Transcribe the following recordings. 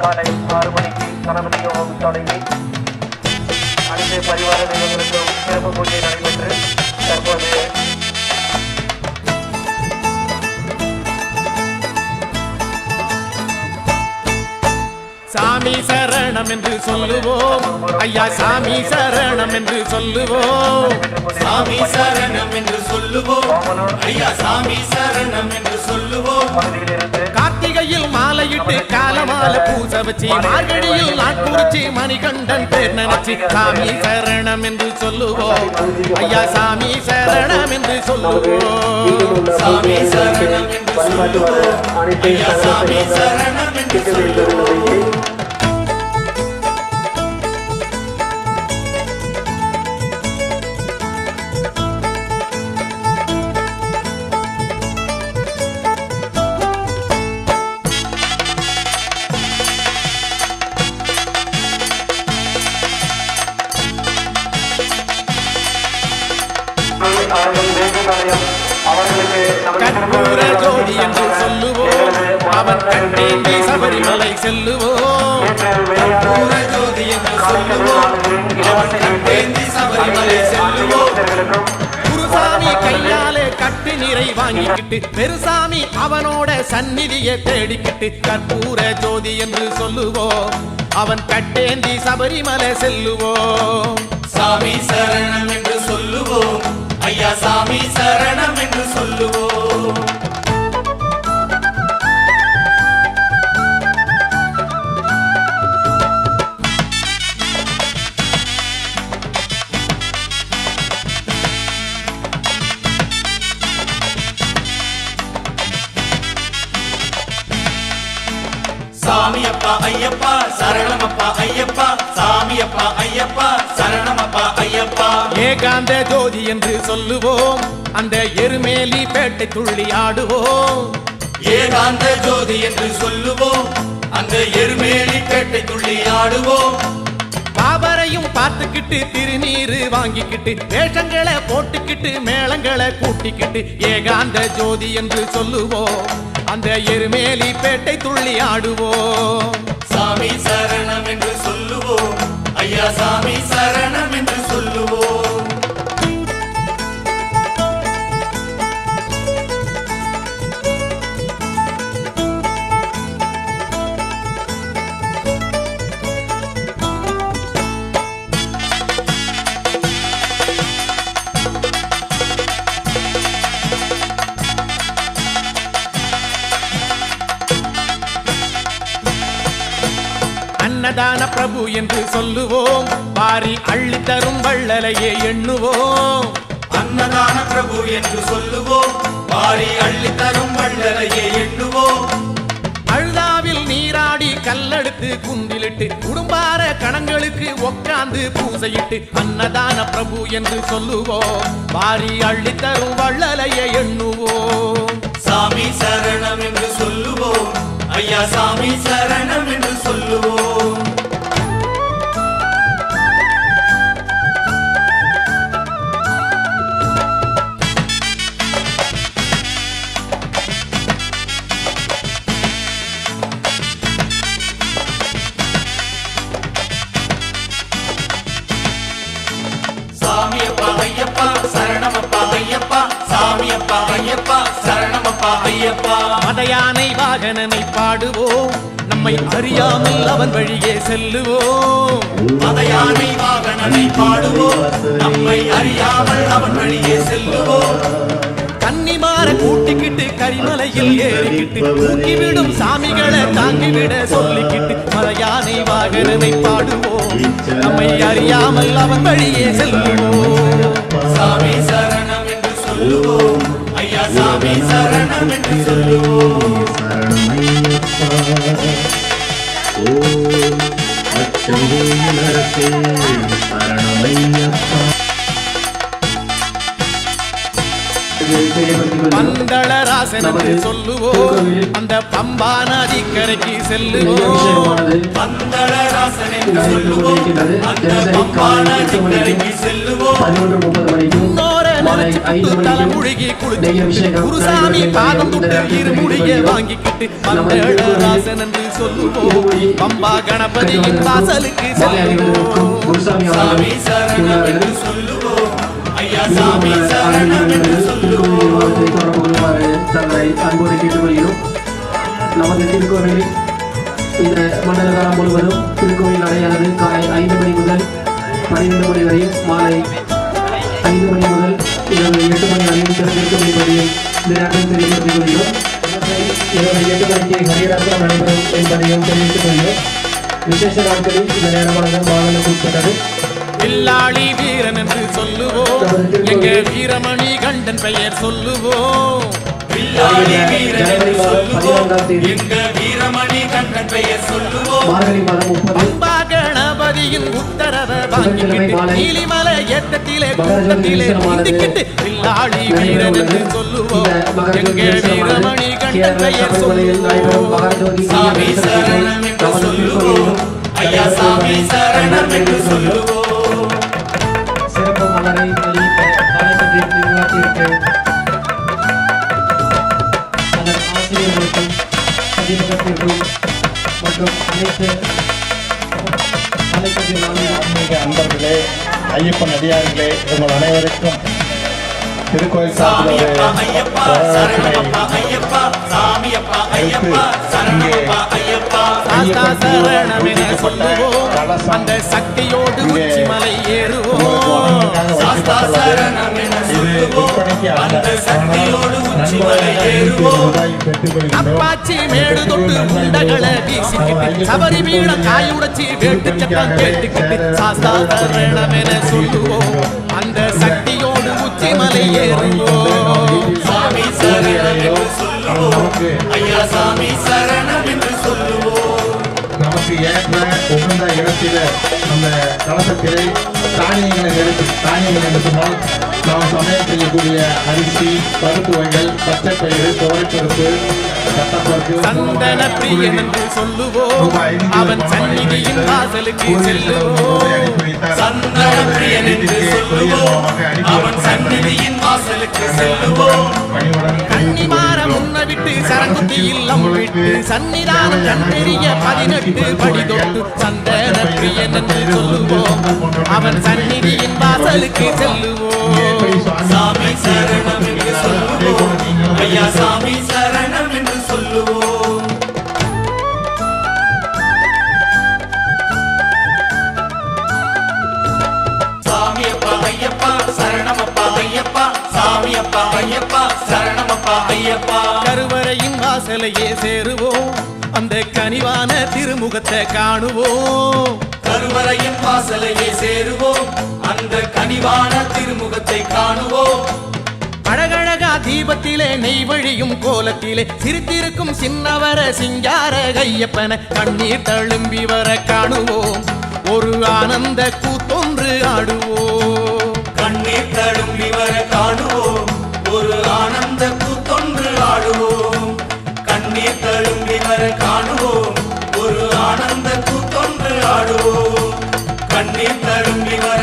காலை 6 மணிக்கு கணபதி யோகம் தொடங்கி அனைத்து பரிவார தெய்வங்களுக்கும் சிறப்பு பூஜை நடைபெற்று தற்போது சாமி சரணம் என்று சொல்லுவோம் ஐயா, சாமி சரணம் என்று சொல்லுவோம், சாமி சரணம் என்று சொல்லுவோம் ஐயா, சாமி சரணம் என்று சொல்லுவோம். கார்த்திகையில் மாலையிட்டு காலமால பூச வச்சு மார்கழியில் நாட்குறிச்சி மணிகண்டன் பேர் நினைச்சு சாமி சரணம் என்று சொல்லுவோம் ஐயா, சாமி சரணம் என்று சொல்லுவோம், சாமி சரணம் என்று சொல்லுவோம் ஐயா, சாமி சரணம் என்று சொல்லுவோம். கற்பூர ஜோதி என்று சொல்லுவோம், அவன் கண்டேந்தி சபரிமலை செல்லுவோம், கற்பூர ஜோதி என்று சொல்லுவோம், அவன் கண்டேந்தி சபரிமலை செல்லுவோம். குருசாமி கையாலே கட்டு நீரை வாங்கிக்கிட்டு பெருசாமி அவனோட சந்நிதியை தேடிக்கிட்டு கற்பூர ஜோதி என்று சொல்லுவோம், அவன் கட்டேந்தி சபரிமலை செல்லுவோம். சாமி சரணம் என்று சொல்லுவோம் ஐயா, சாமி சரணம் என்று சொல்லுவோம். சாமியப்பா ஐயப்பா சரணமப்பா ஐயப்பா, சாமியப்பா ஐயப்பா சரணமப்பா ஐயப்பா. ஏகாந்த ஜோதி என்று சொல்லுவோம், அந்த எருமேலி பேட்டை துள்ளி ஆடுவோம், ஏகாந்த ஜோதி என்று சொல்லுவோம், அந்த எருமேலி பேட்டை துள்ளி ஆடுவோம். பாபரையும் பார்த்துக்கிட்டு திருநீரு வாங்கிக்கிட்டு வேஷங்களை போட்டுக்கிட்டு மேளங்களை கூட்டிக்கிட்டு ஏகாந்த ஜோதி என்று சொல்லுவோம், அந்த எருமேலி பேட்டை துள்ளி ஆடுவோம். சாமி சரணம் என்று சொல்லுவோம் ஐயா, சாமி சரணம் என்று சொல்லுவோம். அன்னதான பிரபு என்று சொல்லுவோம், வாரி அள்ளி தரும் வள்ளலையே எண்ணுவோம், அன்னதான பிரபு என்று சொல்லுவோம், வாரி அள்ளி தரும் வள்ளலையே எண்ணுவோம். அழுதாவில் நீராடி கல்லெடுத்து குந்திலிட்டு குடும்பார கணங்களுக்கு உட்கார்ந்து பூசையிட்டு அன்னதான பிரபு என்று சொல்லுவோம், வாரி அள்ளி தரும் வள்ளலையை எண்ணுவோம். சாமி சரணம் என்று சொல்லுவோம் ஐயா, சாமி சரணம் என்று சொல்லுவோம். சாமியப்பா ஐயப்பா சரணமப்பா ஐயப்பா, சாமியப்பா ஐயப்பா சரணமப்பா ஐயப்பா. மதயானை வாகனனை பாடுவோம், நம்மை அறியாமல் அவன் வழியே செல்லுவோம், மதயானை வாகனனை பாடுவோம், நம்மை அறியாமல் அவன் வழியே செல்லுவோம். கன்னிமார கூட்டிக்கிட்டு கரிமலையில் ஏறிக்கிட்டு தூக்கிவிடும் சாமிகளை தாங்கிவிட சொல்லிக்கிட்டு மதயானை வாகனனை பாடுவோம், நம்மை அறியாமல் அவன் வழியே செல்லுவோம். சாமி சரணம் என்று சொல்லுவோம் ஐயா, சாமி சரணம் என்று சொல்லுவோம். சரணமையப்பா. பந்தளராசன் என்று சொல்லுவோம் அந்த பம்பா நதிக்கரைக்கு செல்லுவோம் பந்தளராசன் என்று சொல்லுவோம் அந்த பம்பா நதிக்கரைக்கு செல்லுவோம் 11:30 மணிக்கும் மாலை 5 தலைமுழுகி குளிச்சு குருசாமி பாதம் தொட்டு இருமுடிய வாங்கிக்கிட்டு பந்தளராசன் என்று சொல்லுவோம் பம்பா கணபதியின் வாசலுக்கு செல்லுவோம் சாமி சரணம் என்று சொல்லுவோம் ஐயா சாமி சரணம் என்று சொல்லுவோம் தங்களை அன்போடு கேட்டுக்கொள்கிறோம். நமது திருக்கோவிலில் இந்த மண்டல காலம் முழுவதும் திருக்கோவில் நடையானது காலை 5 மணி முதல் 12 மணி வரையும் மாலை 5 மணி முதல் இரவு 8 மணி வரையும் திருக்கோவில் பதியும் இந்த நேரத்தில் தெரியப்படுத்திக் கொள்கிறோம். இரவு 8 மணிக்கு ஹரிராத்திரம் நடைபெறும் என்பதையும் தெரிவித்துக் கொள்கிறோம். விசேஷ நாட்களில் இந்த நேரமானது மாதங்களுக்கு உட்பட்டது. வில்லாளி வீரன் என்று சொல்லுவோம் எங்க வீரமணி கண்டன் பெயர் சொல்லுவோம் வில்லாளி வீரன் என்று சொல்லுவோம் எங்க வீரமணி கண்டன் பெயர் சொல்லுவோம் மார்கழி மாதம் 30 பம்பா கணபதியின் உத்தரவை வாங்கிக்கிட்டு நீலிமலை ஏற்றத்திலே கூட்டத்திலே நீந்திக்கிட்டு வில்லாளி வீரன் என்று சொல்லுவோம் எங்க வீரமணி கண்டன் பெயர் சொல்லுவோம் சாமி சரணம் என்று சொல்லுவோம் ஐயா சாமி சரணம் என்று சொல்லுவோம் சிறப்பு மலரை வெளியிட்ட ஆலயத்திற்கு நிர்வாகத்திற்கு அதன் ஆசிரியர்களுக்கும் அதிபகத்திற்கும் மற்றும் அனைத்து ஆன்மீக அன்பர்களே, ஐயப்பன் அடியார்களே, உங்கள் அனைவருக்கும் திருக்கோயில் சார்பில் சாமியப்பா ஐயப்பா சரணமப்பா ஐயப்பா சாமியப்பா ஐயப்பா சரணமப்பா ஐயப்பா சாஸ்தா சரணம் என சொல்லுவோம் அந்த சக்தியோடு உச்சிமலை ஏறுவோம் சாஸ்தா சரணம் என சொல்லுவோம் அந்த சக்தியோடு உச்சிமலை ஏறுவோம் அப்பாச்சி மேடு தொட்டு முண்டகளை வீசிக்கிட்டு சபரி பீடம் காயுடைச்சி வேட்டு சட்டம் கேட்டுக்கிட்டு சாஸ்தா சரணம் என சொல்லுவோம் அந்த சக்தியோடு உச்சிமலை ஏறுவோம் சாமி சரணம் என்று சொல்லுவோம் ஐயா சாமி சரணம் என்று சொல்லுவோம் நமக்கு ஏற்ற உகந்த இடத்தில அந்த கலசத்திலே தானியங்களை எடுத்து தானியங்கள் என்று சொன்னால் நாம் சமையல் செய்யக்கூடிய அரிசி பருப்பு வகைகள் பச்சை பயிறு துவரைப்பருப்பு தட்டப்பருப்பு சந்தன பிரியன் என்று சொல்லுவோம் அவன் சந்நிதியின் வாசலுக்கு செல்லுவோம் சந்தன பிரியன் என்று சொல்லுவோம் அவன் சந்நிதியின் வாசலுக்கு செல்லுவோம் கன்னிமார முன்ன விட்டு சரங்குத்தி இல்லம் விட்டு சன்னிதானம் கண்டெறிய 18 படி தொட்டு சந்தன பிரியன் என்று சொல்லுவோம் அவன் சந்நிதியின் வாசலுக்கு செல்லுவோம் சாமி சரணம் என்று சொல்லுவோம் ஐயா சாமி சரணம் என்று சொல்லுவோம் சாமியப்பா ஐயப்பா சரணமப்பா ஐயப்பா சாமியப்பா ஐயப்பா சரணமப்பா ஐயப்பா கருவறையின் வாசலையே சேருவோம் அந்த கனிவான திருமுகத்தை காணுவோம் கருவறையின் வாசலையே சேருவோம் அந்த கனிவான திருமுகத்தை காணுவோம் அழகழகா தீபத்திலே நெய் வழியும் கோலத்திலே சிரித்திருக்கும் சின்னவர சிங்கார ஐயப்பன கண்ணீர் தழும்பி வர காணுவோம் ஒரு ஆனந்த கூத்தொன்று ஆடுவோம் கண்ணீர் தழும்பி வர காணுவோம் ஒரு ஆனந்த கூத்தொன்று ஆடுவோம் கண்ணீர் தழும்பி வர காணுவோம் ஒரு ஆனந்த கூத்தொன்று ஆடுவோம் கண்ணீர் தழும்பி வர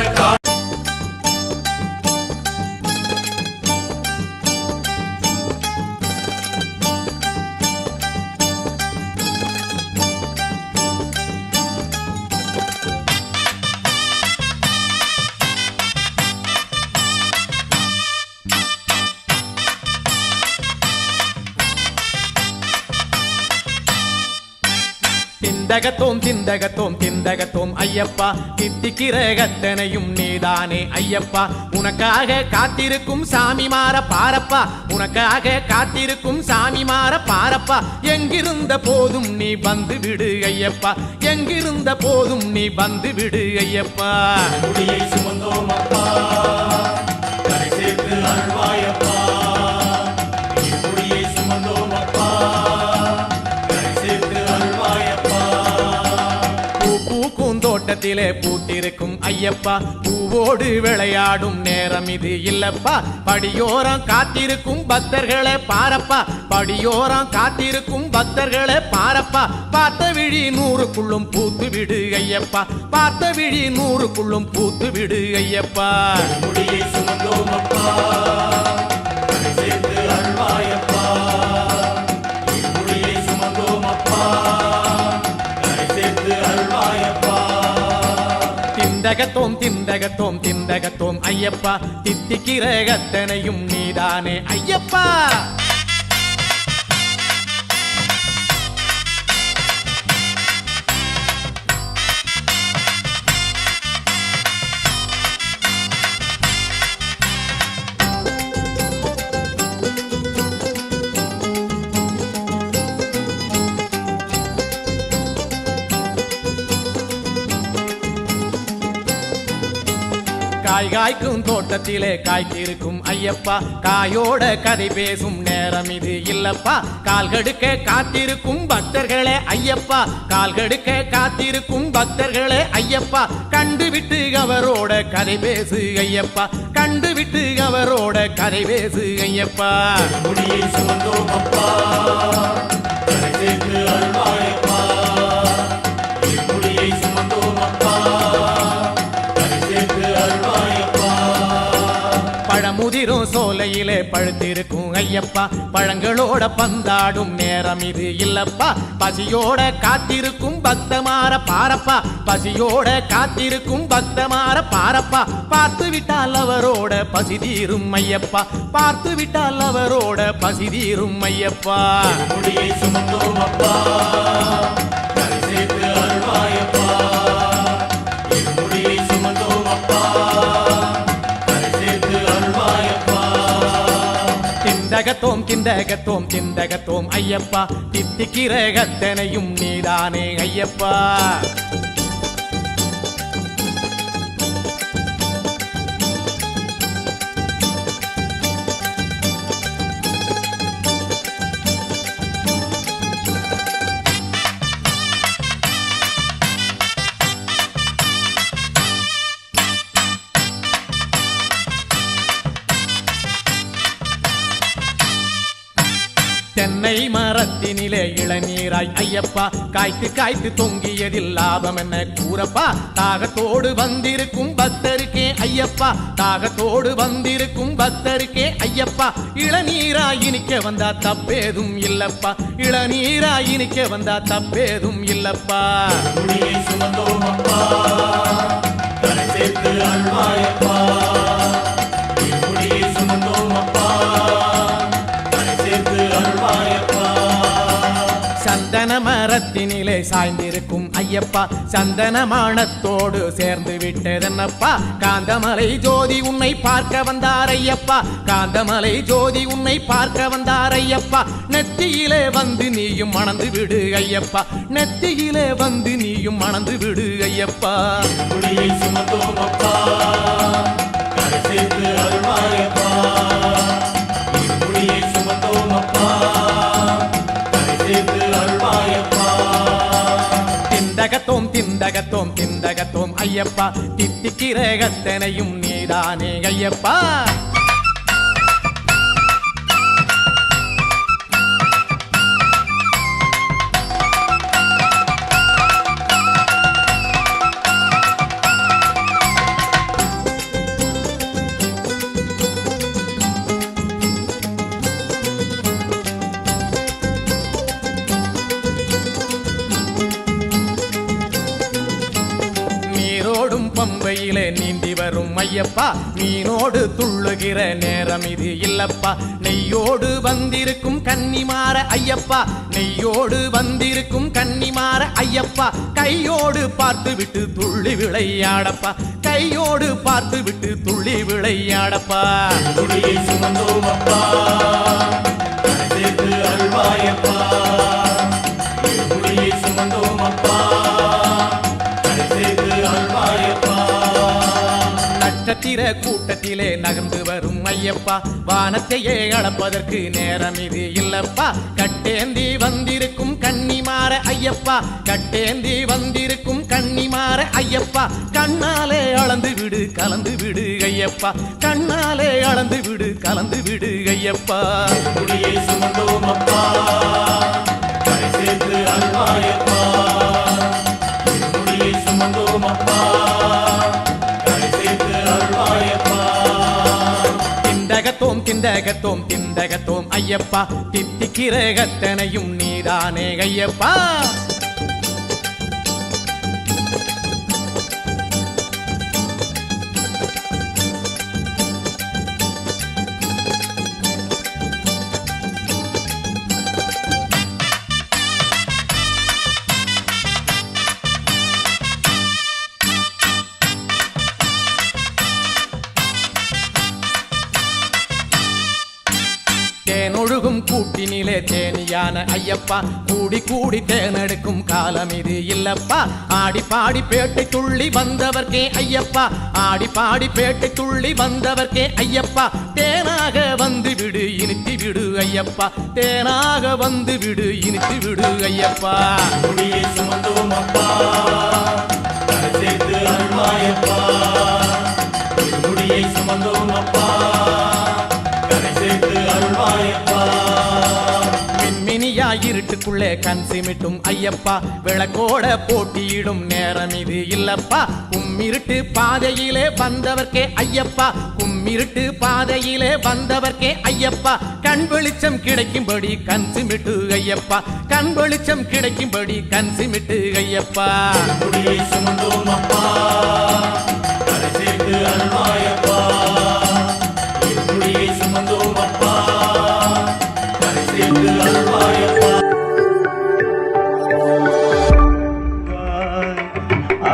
திந்தகத்தோம் திந்தகத்தோம் ஐயப்பா தித்திக்கிற கத்தனையும் நீதானே ஐயப்பா உனக்காக காத்திருக்கும் சாமி மாற பாரப்பா உனக்காக காத்திருக்கும் சாமி மாற பாரப்பா எங்கிருந்த போதும் நீ வந்து விடு ஐயப்பா எங்கிருந்த போதும் நீ வந்து விடு ஐயப்பா முடியை சுமந்தோம் அப்பா கரை சேர்த்து அருள்வாயப்பா முடியை சுமந்தோம் அப்பா கரை சேர்த்து அருள்வாயப்பா பூ பூக்கும் தோட்டத்திலே பூத்திருக்கும் ஐயப்பா பூ பூவோடு விளையாடும் நேரம் இது இல்லப்பா படியோரம் காத்திருக்கும் பக்தர்களை பாரப்பா படியோரம் காத்திருக்கும் பக்தர்களை பாரப்பா பார்த்த விழி 100க்குள்ளும் பூத்து விடு ஐயப்பா பார்த்த விழி 100க்குள்ளும் பூத்து விடு ஐயப்பா முடியை சுமந்தோம் அப்பா கரை சேர்த்து அருள்வாயப்பா முடியை சுமந்தோம் அப்பா கரை சேர்த்து அருள்வாயப்பா திந்தகத்தோம் திந்தகத்தோம் திந்தகத்தோம் ஐயப்பா தித்திக்கிற கத்தனையும் நீதானே ஐயப்பா காய்க்கும் தோட்டத்திலே காய்த்திருக்கும் ஐயப்பா காயோட கதை பேசும் நேரம் இது இல்லப்பா கால்கடுக்க காத்திருக்கும் பக்தர்களே ஐயப்பா கால்கடுக்க காத்திருக்கும் பக்தர்களே ஐயப்பா கண்டுவிட்டு அவரோட கதை பேசு ஐயப்பா கண்டுவிட்டு அவரோட கதை பேசு ஐயப்பா முடியை சுமந்தோம் அப்பா கரை சேர்த்து அருள்வாயப்பா முடியை சுமந்தோம் அப்பா கரை சேர்த்து அருள்வாயப்பா பழமுதிரும் சோலையிலே பழுத்திருக்கும் ஐயப்பா பழங்களோட பந்தாடும் நேரம் இது இல்லப்பா பசியோட காத்திருக்கும் பக்தமார பாரப்பா பசியோட காத்திருக்கும் பக்தமார பாரப்பா பார்த்து விட்டால் அவரோட பசி தீரும் ஐயப்பா பார்த்து விட்டால் அவரோட பசி தீரும் ஐயப்பா முடியை சுமந்தோம் அப்பா கரை சேர்த்து அருள்வாயப்பா முடியை சுமந்தோம் அப்பா கரை சேர்த்து அருள்வாயப்பா திந்தகத்தோம் திந்தகத்தோம் திந்தகத்தோம் ஐயப்பா தித்திக்கிற கத்தனையும் நீதானே ஐயப்பா தென்னை மரத்தினிலே இளநீராய் ஐயப்பா காய்த்து காய்த்து தொங்கியதில் லாபம் என்ன கூறப்பா தாகத்தோடு வந்திருக்கும் பக்தருக்கே ஐயப்பா தாகத்தோடு வந்திருக்கும் பக்தருக்கே ஐயப்பா இளநீராய் இனிக்க வந்தா தப்பேதும் இல்லப்பா இளநீராய் இனிக்க வந்தா தப்பேதும் இல்லப்பா முடியை சுமந்தோம் அப்பா கரை சேர்த்து அருள்வாயப்பா முடியை சுமந்தோம் அப்பா கரை சேர்த்து அருள்வாயப்பா சந்தன மரத்தினிலே சாய்ந்திருக்கும் ஐயப்பா சந்தன மானத்தோடு சேர்ந்து விட்டதென்னப்பா காந்தமலை ஜோதி உன்னை பார்க்க வந்தார் ஐயப்பா காந்தமலை ஜோதி உன்னை பார்க்க வந்தார் ஐயப்பா நெத்தியிலே வந்து நீயும் மணந்து விடு ஐயப்பா நெத்தியிலே வந்து நீயும் மணந்து விடு ஐயப்பா முடியை சுமந்தோம் அப்பா கரை சேர்த்து அருள்வாயப்பா முடியை சுமந்தோம் அப்பா கரை சேர்த்து அருள்வாயப்பா திந்தகத்தோம் திந்தகத்தோம் திந்தகத்தோம் ஐயப்பா தித்திக்கிற கத்தனையும் நீதானே ஐயப்பா பம்பையிலே நீந்தி வரும் ஐயப்பா மீனோடு துள்ளுகிற நேரம் இது இல்லப்பா நெய்யோடு வந்திருக்கும் கன்னிமார ஐயப்பா நெய்யோடு வந்திருக்கும் கன்னிமார ஐயப்பா கையோடு பார்த்து விட்டு துள்ளி விளையாடப்பா கையோடு பார்த்து விட்டு துள்ளி விளையாடப்பா முடியை சுமந்தோம் அப்பா கரை சேர்த்து அருள்வாயப்பா முடியை சுமந்தோம் அப்பா கரை சேர்த்து அருள்வாயப்பா நட்சத்திர கூட்டத்திலே நகர்ந்து வரும் ஐயப்பா வானத்தையே அளப்பதற்கு நேரம் இது இல்லப்பா கட்டேந்தி வந்திருக்கும் கன்னிமார ஐயப்பா கட்டேந்தி வந்திருக்கும் கன்னிமார ஐயப்பா கண்ணாலே அளந்து விடு கலந்து விடு ஐயப்பா கண்ணாலே அளந்து விடு கலந்து விடு ஐயப்பா முடியை சுமந்தோம் அப்பா கரை சேர்த்து அல்வாயப்பா முடியை சுமந்தோம் அப்பா கரை சேர்த்து அல்வாயப்பா திண்டகத்தோம் திண்டகத்தோம் திண்டகத்தோம் ஐயப்பா தித்திக்கிற கத்தனையும் நீதானே ஐயப்பா தேனொழுகும் கூட்டினிலே தேனியான ஐயப்பா கூடி கூடி தேனெடுக்கும் காலம் இது இல்லப்பா ஆடி பாடி பேட்டை துள்ளி வந்தவர்க்கே ஐயப்பா ஆடி பாடி பேட்டை துள்ளி வந்தவர்க்கே ஐயப்பா தேனாக வந்து விடு இனித்து விடு ஐயப்பா தேனாக வந்து விடு இனித்து விடு ஐயப்பா முடியை சுமந்தோம் அப்பா கரை சேர்த்து அல்வாயப்பா முடியை சுமந்தோம் அப்பா கரை சேர்த்து அல்வாயப்பா மின்மினியா இருட்டுக்குள்ளே கண் சிமிட்டும் ஐயப்பா விளக்கோட போட்டியிடும் நேரம் இது இல்லப்பா கும்மிருட்டு பாதையிலே வந்தவர்க்கே ஐயப்பா கும்மிருட்டு பாதையிலே வந்தவர்க்கே ஐயப்பா கண் வெளிச்சம் கிடைக்கும்படி கண் சிமிட்டு ஐயப்பா கண் வெளிச்சம் கிடைக்கும்படி கண் சிமிட்டு ஐயப்பா முடியை சுமந்தோம் அப்பா கரை சேர்த்து அல்வாயப்பா முடியை சுமந்தோம் அப்பா கரை சேர்த்து அல்வாயப்பா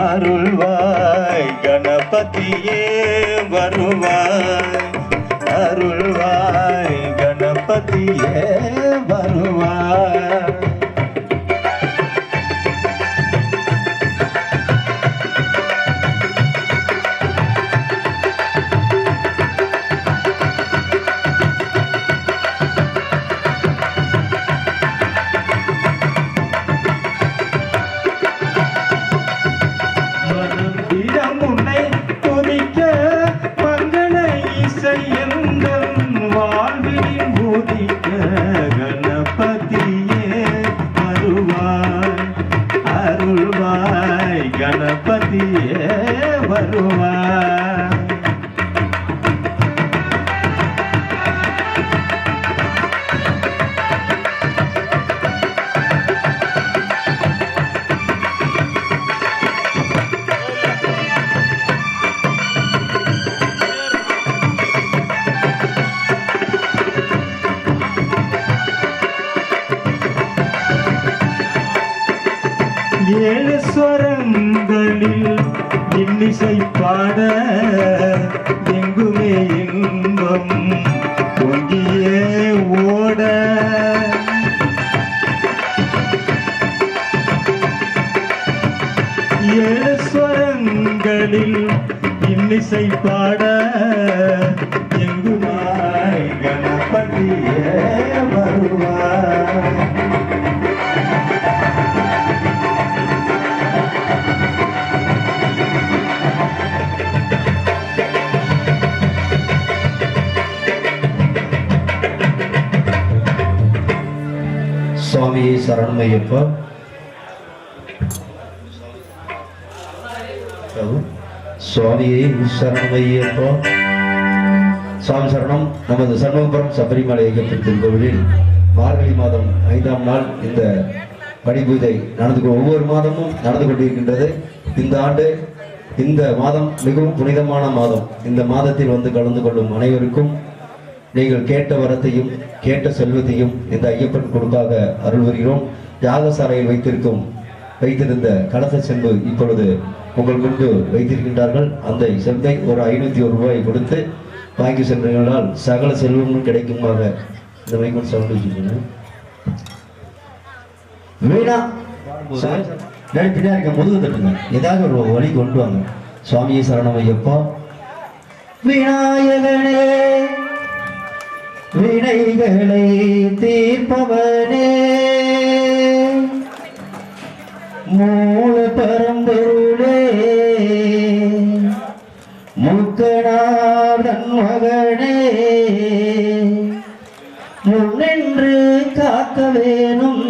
அருள்வாய் கணபதியே வருவாய் அருள்வாய் கணபதியே வருவாய் உன்னை துதிக்க மங்கள இசை எந்தன் வாழ்வினில் உதிக்க கணபதியே வருவாய் அருள்வாய் கணபதியே வருவாய் ஏழு ஸ்வரங்களில் இன்னிசை பாட எங்குமே இன்பம் பொங்கியே ஓட ஏழு ஸ்வரங்களில் இன்னிசை பாட எங்குமாய் கணபதியே வருவாய் சுவாமியே சரணமையப்பா சுவாமியே சரணமையப்பா சுவாமி சரணம். நமது சண்முகபுரம் சபரிமலை ஐயப்பன் திருக்கோவிலில் மார்கழி மாதம் 5ஆம் நாள் இந்த பணிபூஜை ஒவ்வொரு மாதமும் நடந்து கொண்டிருக்கின்றது. இந்த ஆண்டு இந்த மாதம் மிகவும் புனிதமான மாதம். இந்த மாதத்தில் வந்து கலந்து கொள்ளும் அனைவருக்கும் நீங்கள் கேட்ட வரத்தையும் கேட்ட செல்வத்தையும் இந்த ஐயப்பன் கொடுக்காக அருள் வருகிறோம். யாகசாலையில் வைத்திருந்த கலச செம்பு இப்பொழுது உங்கள் முன்பு வைத்திருக்கின்றார்கள். அந்த செம்பை ஒரு 501 ரூபாய் கொடுத்து வாங்கி சென்றீர்களால் சகல செல்வமும் கிடைக்குமாக. இந்த மைக்கோட் சவுண்ட் வச்சுக்கோங்க. வீணா பின்னாடி இருக்க முதுகு தட்டுங்க, ஏதாவது ஒரு வழி கொண்டு வாங்க. சுவாமியே சரணம் ஐயப்பா. விநாயகனே வினைகளை தீர்ப்பவனே மூல பரம்பொருள் மகனே முன்னின்று காக்க வேணும்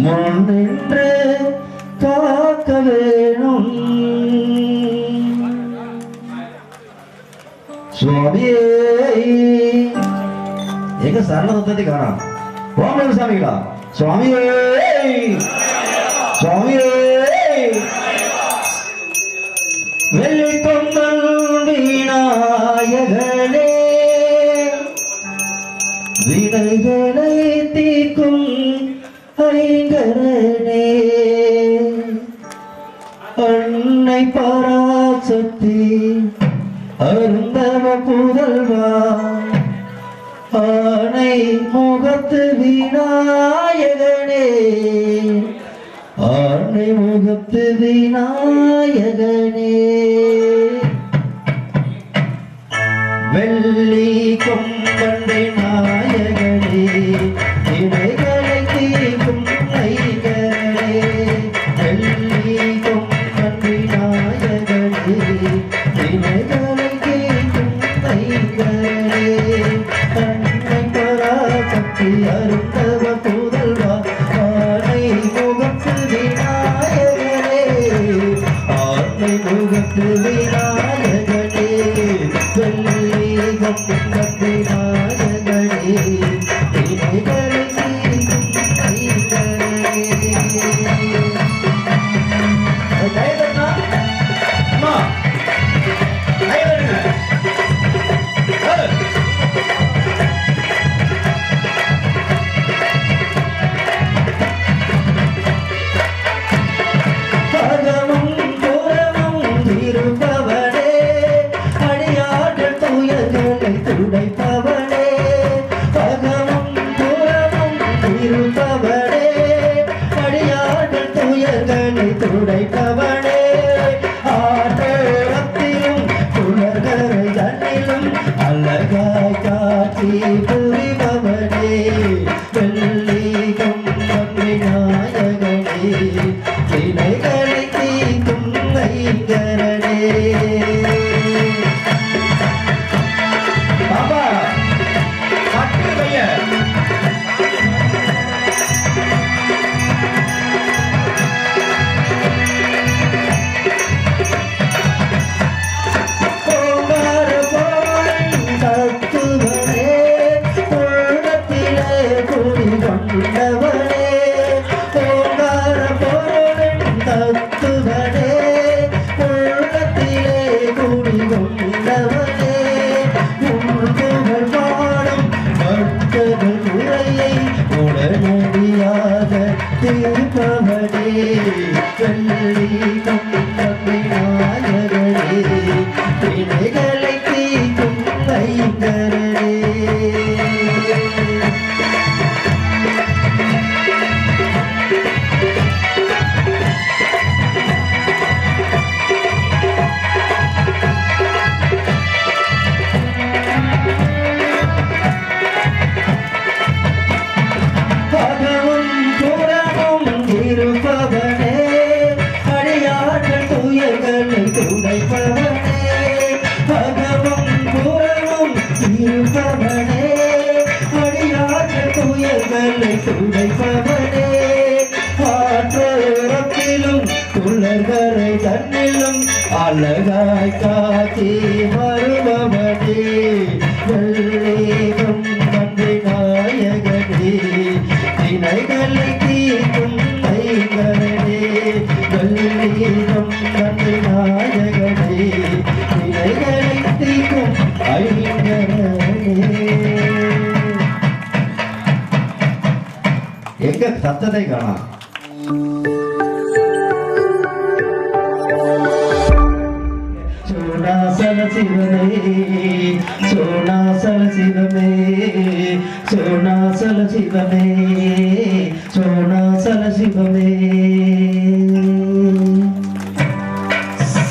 முன்னின்று காக்க வேணும் சுவாமியே எங்க சரணத்தை காணா ஓம் சாமிகளா சுவாமியே சுவாமியே வெள்ளி தொங்கல் விநாயகனே வினைகளை தீர்க்கும் ஐங்கரனே அன்னை பராசக்தி அருந்தவ புதல்வா ஆனை முகத்து விநாயகனே ஆனை முகத்து விநாயகனே வெள்ளி கொம்பன் விநாயகனே இடைகளை தீர்க்கும் ஐங்கரனே வெள்ளி கொம்பன் விநாயகனே இடைகளை தீர்க்கும் ஐங்கரனே அன்னை பராசக்தி அருந்தவ புதல்வா ஆனை முகத்து விநாயகனே ஆனை முகத்து விநாயகனே வெள்ளி கொம்பன் விநாயகனே இடைகளை தீர்க்கும் ஐங்கரனே கைதட்டா அம்மா கைதட்டுங்க பகமும் புறமும் இருப்பவனே அடியார்கள் துயர்களை துடைப்பவனே பகமும் புறமும் இருப்பவனே அடியார்கள் துயர்களை துடைப்பவனே ஆட்டத்திலும் புலர்கரை தன்னிலும் அழகாய் காட்சி புரிபவனே வெள்ளி கொம்பன் விநாயகனே வினைகளை தீர்க்கும் ஐங்கரனே பாபா பட்டு பையன் ஓங்கார போலன் தத்துவனே உள்ளத்திலே குடிகொண்டவனே ஓங்கார போலன் தத்துவனே உள்ளத்திலே குடிகொண்டவனே உள்புகழ் பாடும் பக்தர்கள் முறையை உடனடியாக தீர்ப்பவனே வெள்ளி கொம்பன் விநாயகனே வினைகளை தீர்க்கும் ஐங்கரனே பகமும் புறமும் இருப்பவனே அடியார்கள் துயர்களை துடைப்பவனே பகமும் புறமும் இருப்பவனே அடியார்கள் துயர்களை துடைப்பவனே ஆற்றோரத்திலும் துளர்கரை தன்னிலும் அழகாய் காட்சி வருபவனே வெள்ளி கொம்பன் விநாயகனே வினைகளை தீர்க்கும் ஐங்கரனே வெள்ளி கொம்பன் விநாயகனே வினைகளை தீர்க்கும் ஐங்கரனே எங்க சத்தத்தை காணா சோனாசல சிவமே சோனாசல சிவமே சோனாசல சிவமே சோனாசல சிவமே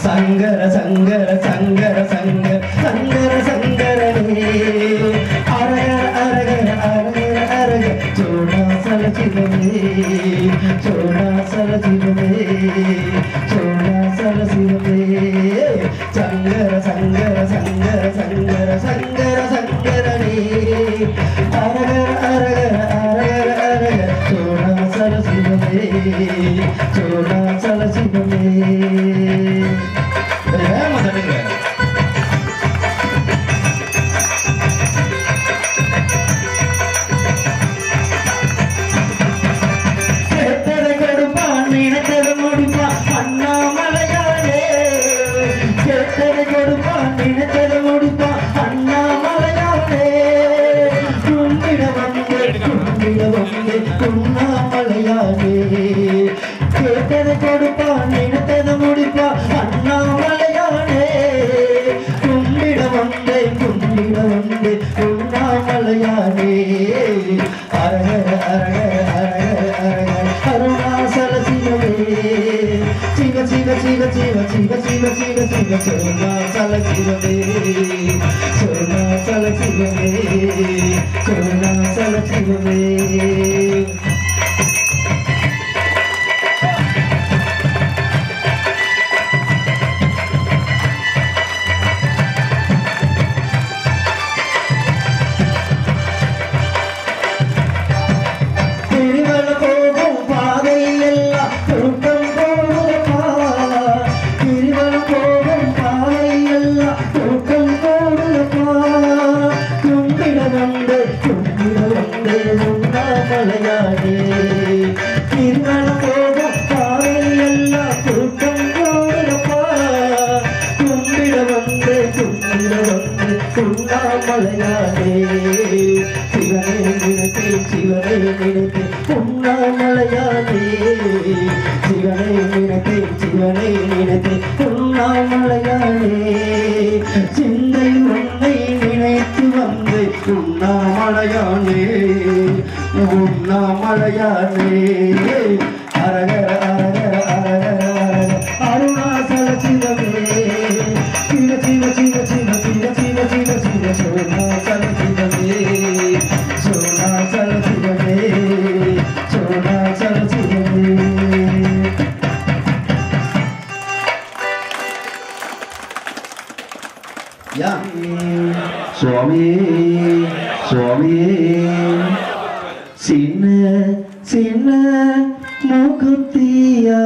சங்கர சங்கர சங்கர சங்கர சங்கர சங்கரனே அரகர அரகர அரகர அரக சோனாசல சிவமே சோனாசல சிவமே சோழாசல சிவமே சங்கர சங்கர சங்கர சங்கர சங்கர சங்கரனே அரகர அரகர அரகர அரகர சோழாசல சிவமே சோழாசல சிவமே உண்ணாமலையானே கேட்டதை கொடுப்பான் நினைத்ததை முடிப்பான் அண்ணாமலையானே கும்பிட வந்தேன் உண்ணாமலையானே அரகர அரகர அரகர அரகர அருணாசல சிவமே சிவ சிவ சிவ சிவ சிவ சிவ சிவ சிவ சோழாசல சிவமே சோழாசல சிவமே சோழாசல சிவமே உண்ணாமலையானே சிவனே நினைத்தேன் சிவனே நினைத்தேன் உண்ணாமலையானே சிவனே நினைத்தேன் சிவனே நினைத்தேன் உண்ணாமலையானே சிந்தை உன்னை நினைத்து வந்து உண்ணாமலையானே உண்ணாமலையானே அரகர அரகர அரகர அரகர அருணாசல சிவமே சிவ சிவ சிவ சிவ சிவ சிவ சிவ சிவ சோழாசல சிவமே சோழாசல சிவமே சோழாசல சிவமே சுவாமியே சுவாமியே சின்ன சின்ன மூக்குத்தியா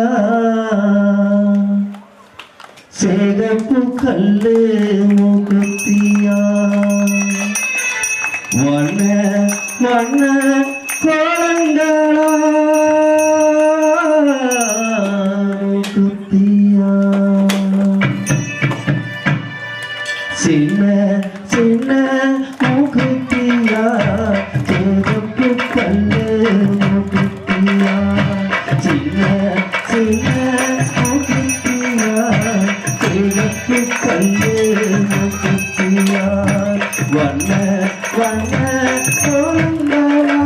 சேகப்பு கல்லு மூக்குத்தியா வண்ண வண்ண கோலங்களா மூக்குத்தியா சின்ன சின்ன மூக்குத்தியா சேகப்பு கல்லு மூக்குத்தியா சின்ன சின்ன மூக்குத்தியா சேகப்பு கல்லு மூக்குத்தியா வண்ண வண்ண கோலங்களா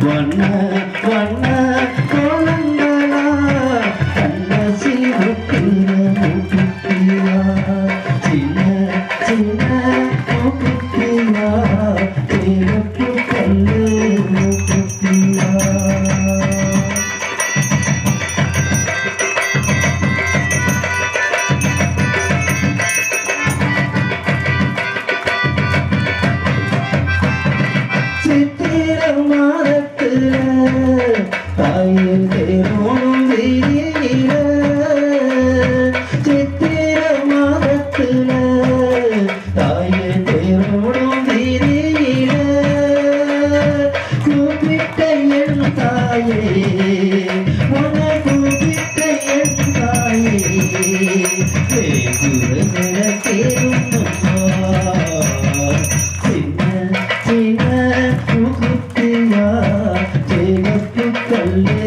வண்ண வண்ண கோலங்களா கண்ண சிவக்கிற மூக்குத்தியா சின்ன சின்ன மூக்குத்தியா சேகப்பு கல்லு மூக்குத்தியா சித்திர மாதத்துல தாயின் தேரோடும் வீதியில சித்திர மாதத்துல தாயின் தேரோடும் வீதியில கூப்பிட்ட என் தாயே உன்னை கூப்பிட்ட என் தாயே கேளும் சின்ன சின்ன மூக்குத்தியா சேகப்பு கல்லு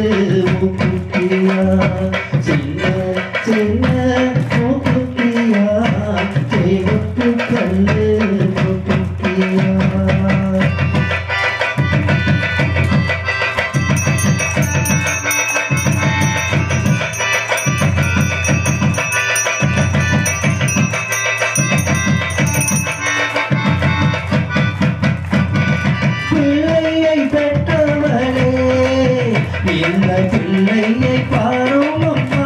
மூக்குத்தியா சின்ன சின்ன மூக்குத்தியா சேகப்பு கல்லு மூக்குத்தியா பிள்ளையை பெற்றவளே இந்த பிள்ளையை பாரும் அம்மா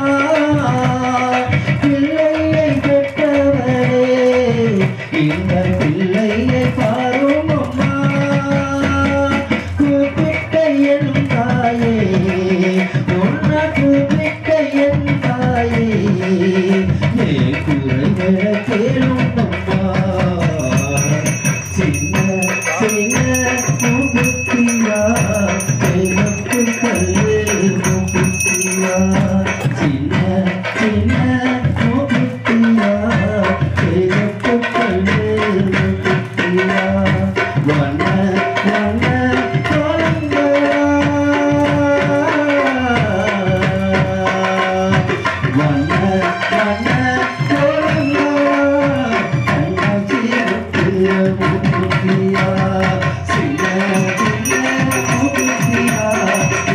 பிள்ளையை பெற்றவரே இந்த பிள்ளையை பாரும் அம்மா கூப்பிட்ட என் தாயே உன்னை கூப்பிட்ட என் தாயே என் குறைகளை கேளும் அம்மா சின்ன சின்ன மூக்குத்தியா எனக்கு கல்லு மூக்குத்தியா சின்ன சின்ன மூக்குத்தியா எனக்கு கல்லு மூக்குத்தியா வண்ண வண்ண கோலங்களா வண்ண வண்ண கோலங்களா கண்ணாச்சி மூக்குத்தியா சின்ன சின்ன மூக்குத்தியா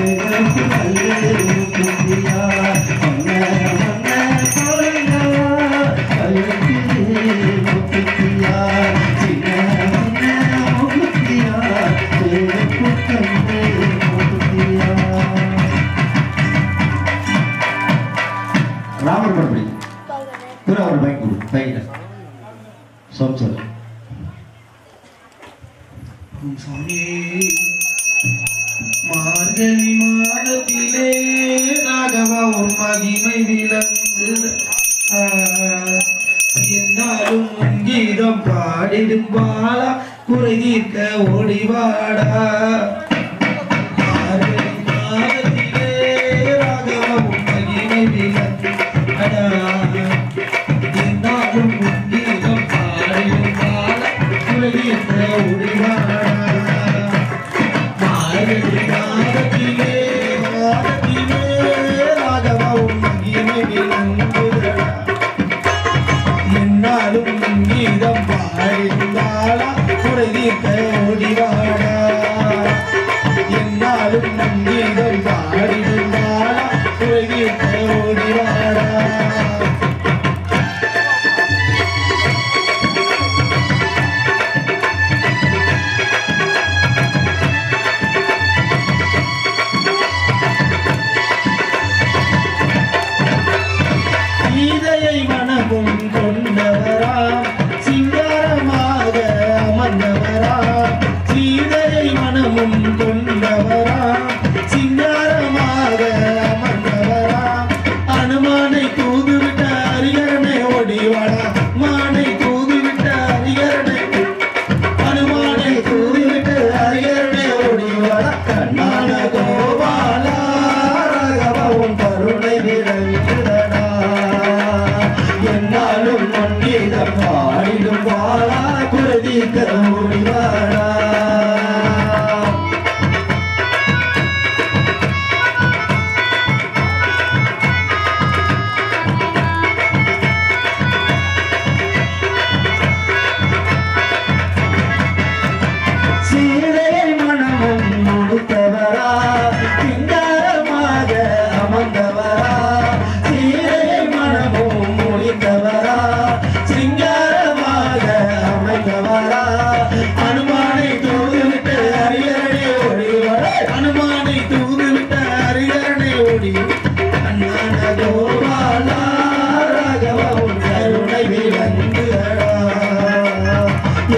எனக்கு கல்லு மூக்குத்தியா வண்ண வண்ண கோலங்களா கண்ணாச்சி மூக்குத்தியா சின்ன சின்ன மூக்குத்தியா எனக்கு கல்லு மூக்குத்தியா. ராமர் படப்படி பிற அவர் பைக் கொடு பைக்கிட்ட சம்சார் மார்கழி மாதத்திலே ராகவா உன் மகிமை விளங்குது என்னாலும் உன் கீதம் பாடிடும் பாலா குறை தீர்க்க ஓடிவாடா மார்கழி மாதத்திலே ராகவா உன் மகிமை விளங்குதடா என்னாலும் உன் கீதம் பாடிடும் பாலா குறை தீர்க்க ஓடிவாடா மார்கழி மாதத்திலே ராகவா உன் மகிமை விளங்குதடா என்னாலும் கீதம் பாடிந்தாளா குறை தீர்க்க ஓடிவாடா என்னாலும் கீதம் பாடிந்தாளா குறை தீர்க்க ஓடிவாடா சீதையை மனமும் கொண்டவராம் சிங்காரமாக அமர்ந்தவராம் சீதையை மனமும் கொண்டவராம் சிங்காரமாக அமர்ந்தவராம் அனுமானை தூதுவிட்ட அரிகரனை ஓடிவாடா மானை தூதுவிட்ட அரிகரனை அனுமானை தூதுவிட்ட அரிகரனை ஓடிவாடா கண்ணான கோபாலா ராகவன் கருணை விளங்குதடா என்னாலும் மன்னிதம் பாடிடும் பாலா குருதிக்க ஓடிவாடா சீதை மனமும் முடித்தவரா சிங்காரமாக அமர்ந்தவரா சீதை மனமும் முடித்தவரா சிங்காரமாக அமைந்தவரா அனுமானை தூதுவிட்டு அரியரணை ஓடிவரா அனுமானை தூதுவிட்டு அரியரணை ஓடி அண்ணான கோபாலா ராகவா உன் கருணை விளங்குதடா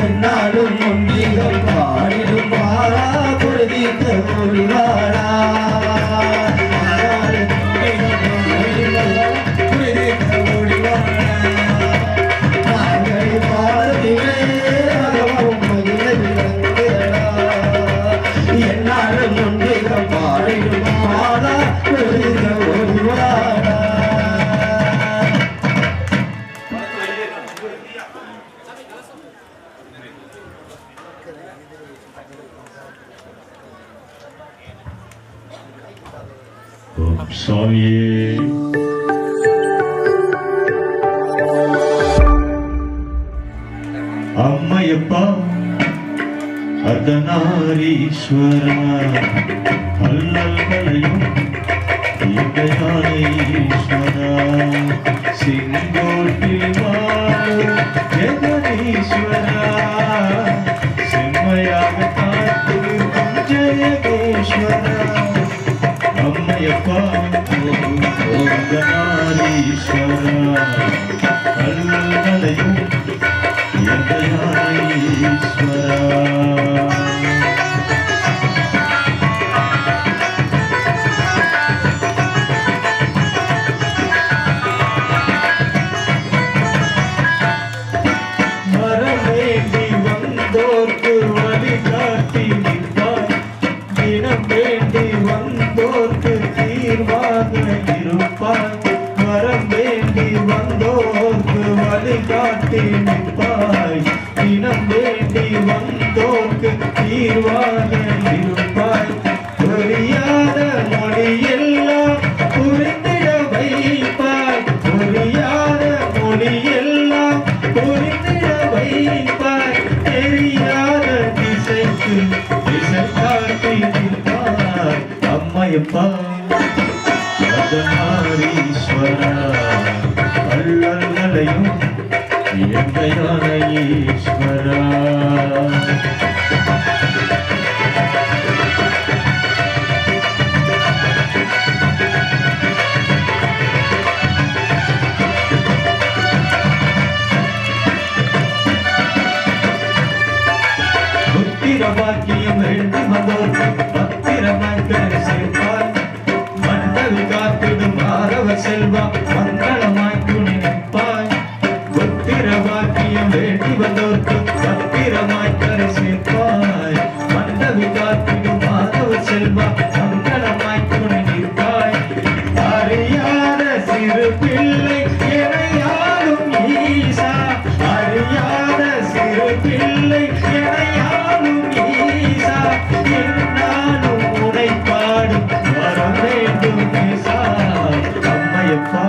என்னாலும் முன்னிகள் பாடிடும் பாரா குருதிக்க ஓடிவாடா குருதிக்க ஓடிவாடா நாங்கள் பாரதிலே ராகவம் மகிழ விளங்குதடா என்னாலும் முன்னிகள் பாடிடும் பாரா குருதிக்க ஓடிவாடா சுவாமியே அம்மையப்பா அர்த்தநாரீஸ்வரா அல்லல்களையும் ஈகையானீஸ்வரா செங்கோட்டில் வாழும் ஜெகதீஸ்வரா செம்மையாக காத்திருக்கும் ஜெயகேஸ்வரா அம்மையப்பா ஓங்கனாரீஸ்வரா கல்லையும் எந்தையாரீஸ்வரா வரவேண்டி வந்தோர்க்கு வழிகாட்டி நிற்பாய் தினம் வேண்டி வந்தோர்க்கு தீர்வாக இருப்பாய் வரம் வேண்டி வந்தோர்க்கு வழிகாட்டி நிற்பாய் தினம் வேண்டி வந்தோர்க்கு தீர்வாக இருப்பாய் புரியாத மொழியெல்லாம் புரிந்திட வைப்பாய் புரியாத மொழியெல்லாம் புரிந்திட வைப்பாய் தெரியாத திசைக்கு திசை காட்டி நிற்பாய் அம்மையப்பா அர்த்தநாரீஸ்வரா அல்லல்களையும் எந்தையான ஈஸ்வரா புத்திரபாக்கியம் வேண்டி வந்தோர்க்கு பத்திரமாய் கரை சேர்ப்பார் மண்டவி காத்திடும் மாறவ செல்வா மங்களமாய் துணை நிற்பாய் புத்திரபாக்கியம் வேண்டி வந்தோர்க்கு பத்திரமாய் கரை சேர்ப்பாய் மண்டவி காத்திடும் மாறவ செல்வா மங்களமாய் துணை நிற்பாய் அறியாத சிறு பிள்ளை எனையாளும் ஈசா அறியாத சிறு பிள்ளை எனையாளும் ஈசா என்னாலும் உனை பாடும் வரம் வேண்டும் ஈசா அம்மையப்பா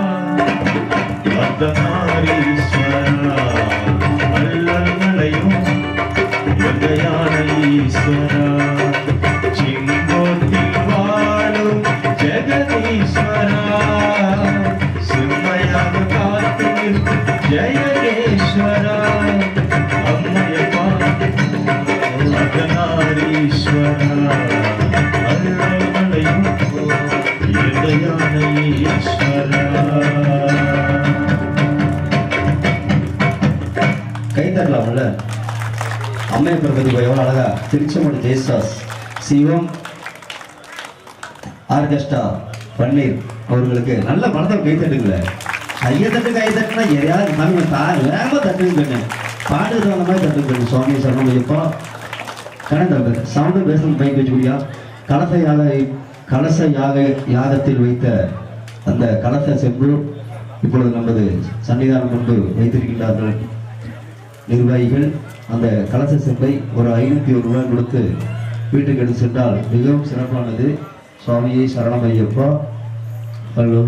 அர்த்தநாரீஸ்வரா அல்லல்களையும் எந்தையான ஈஸ்வரா சிங்கோட்டில் வாழும் ஜெகதீஸ்வரா சிம்மையாக காத்து நிற்கும் ஜெயகேஸ்வரா அம்மையப்பா அர்த்தநாரீஸ்வரா அல்லல்களையும் எந்தையான ஈஸ்வரா கை தரலாம்ல அம்மையப்பர் பத்தி எவ்வளவு அழகா திருச்செங்கோடு ஜெயசாஸ் சிவம் ஆர்கெஸ்ட்ரா பன்னீர் அவர்களுக்கு நல்ல பணத்தை கை தட்டுங்களேன் கையை தட்டு கை தட்டுனா எதையாவது நம்ம வேகமா தட்டுங்க பாடுறது அந்த மாதிரி தட்டுங்க சுவாமி சரணமையப்பா கணக்கு சவுண்டு பேசணும் பைக் வச்சுக்கூடியா கலச யாகத்தில் வைத்த அந்த கலச செம்பு இப்பொழுது நமது சன்னிதானம் கொண்டு வைத்திருக்கின்றார்கள் நிர்வாகிகள். அந்த கலச செம்பை ஒரு 501 ரூபாய் கொடுத்து வீட்டுக்கு எடுத்து சென்றால் மிகவும் சிறப்பானது. சுவாமியை சரணமையப்பா. ஹலோ,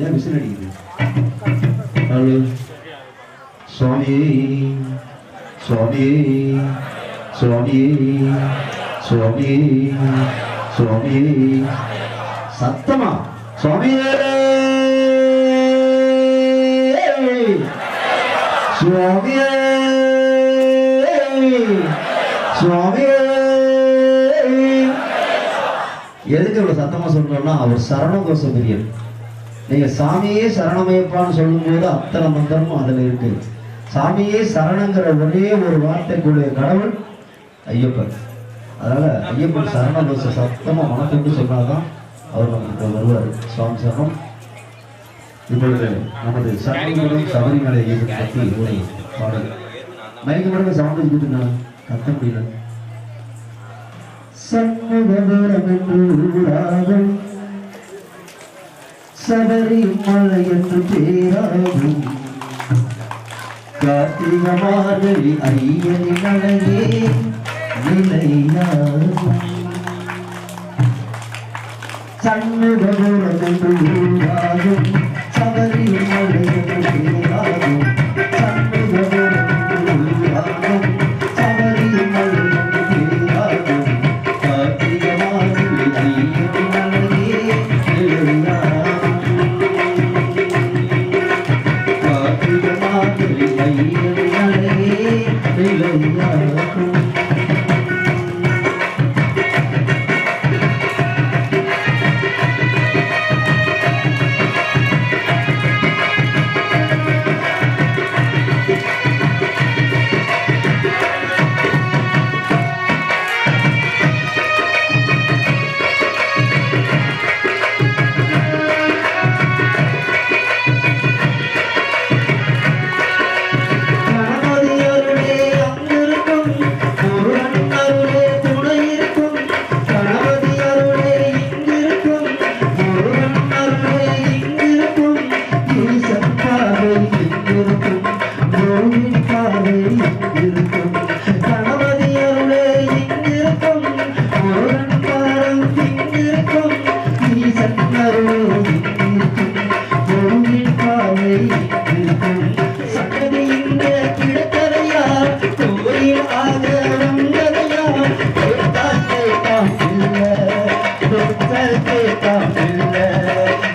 ஏன் விசில் அடிக்குது? ஹலோ, சுவாமியே சுவாமியே சுவாமியே சுவாமியே சுவாமியே, சத்தமா சுவாமியே சுவாமியே சுவாமியே. எதுக்கு இவ்வளவு சத்தமா சொல்றோம்னா, அவர் சரணகோஷ பிரியன். நீங்க சாமியே சரணமையப்பான்னு சொல்லும் போது அத்தனை மந்திரமும் அதுல இருக்கு. சாமியே சரணங்கிற ஒரே ஒரு வார்த்தைக்குரிய கடவுள் ஐயப்பன். அதனால ஐயப்பன் சரணகோஷ சத்தமா மனத்தோடு சொன்னாதான் அவர் நமக்கு வருவார். சுவாமி சரணம். இப்பொழுது நமது சரணங்களும் சபரிமலை ஐயப்பன் பற்றி ஒரு பாடல். மயக்க மடங்கு சவுண்ட் இருக்குதுண்ணா, கத்த முடியல. சண்முகபுரம் என்று ஊராகும், சபரிமலை என்று பேராகும், கார்த்திக மார்கழி ஐயனின் அழகே நிலையாகும். சண்முகபுரம் என்று ஊராகும், சபரிமலை என்று பேராகும், சண்முகபுரம் என்று ஊராகும், சபரிமலை என்று பேராகும், கார்த்திக மார்கழி ஐயனின் அழகே நிலையாகும். கார்த்திக மார்கழி ஐயனின் அழகே நிலையாகும்.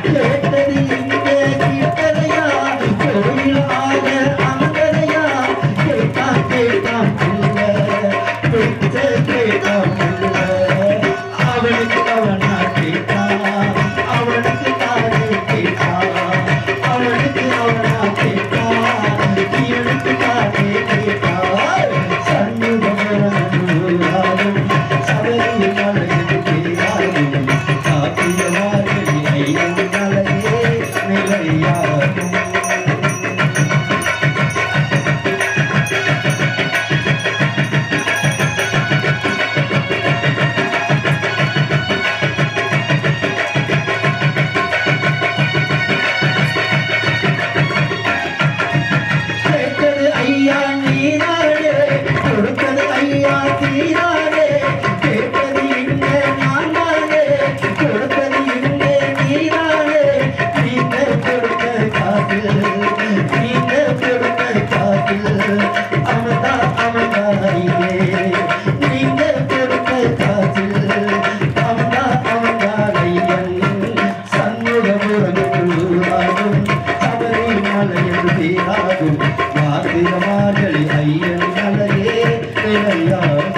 கேட்டது இங்கே கிட்டதையா கோயிலாக அங்கதையா கேட்டான் கேட்டான் கேட்டான் அவனுக்கு அவனா கேட்டான் அவனுக்கு தானே கேட்டான் அவனுக்கு அவனா கேட்டான் இவனுக்கு தானே கேட்டான் சண்முகம் சபரி மலையில் பேராகும் காப்பியவார்கள் ஐயன் மலையே நிலையாகும் கேட்டது ஐயா நீராடே கொடுத்தது ஐயா தீராடே கேட்டது இங்கே நான் தானே கொடுத்தது இங்கே நீராடே நீங்க கொடுத்த காசு நீங்க கொடுத்த காசு அவதா ஐயே நீங்க கொடுத்த காசு அவதா ஐயன் சண்முகபுரம் சபரிமலையில் பேராகும் வாத்திரமார்களை ஐயன் மலையே நிலையாகும்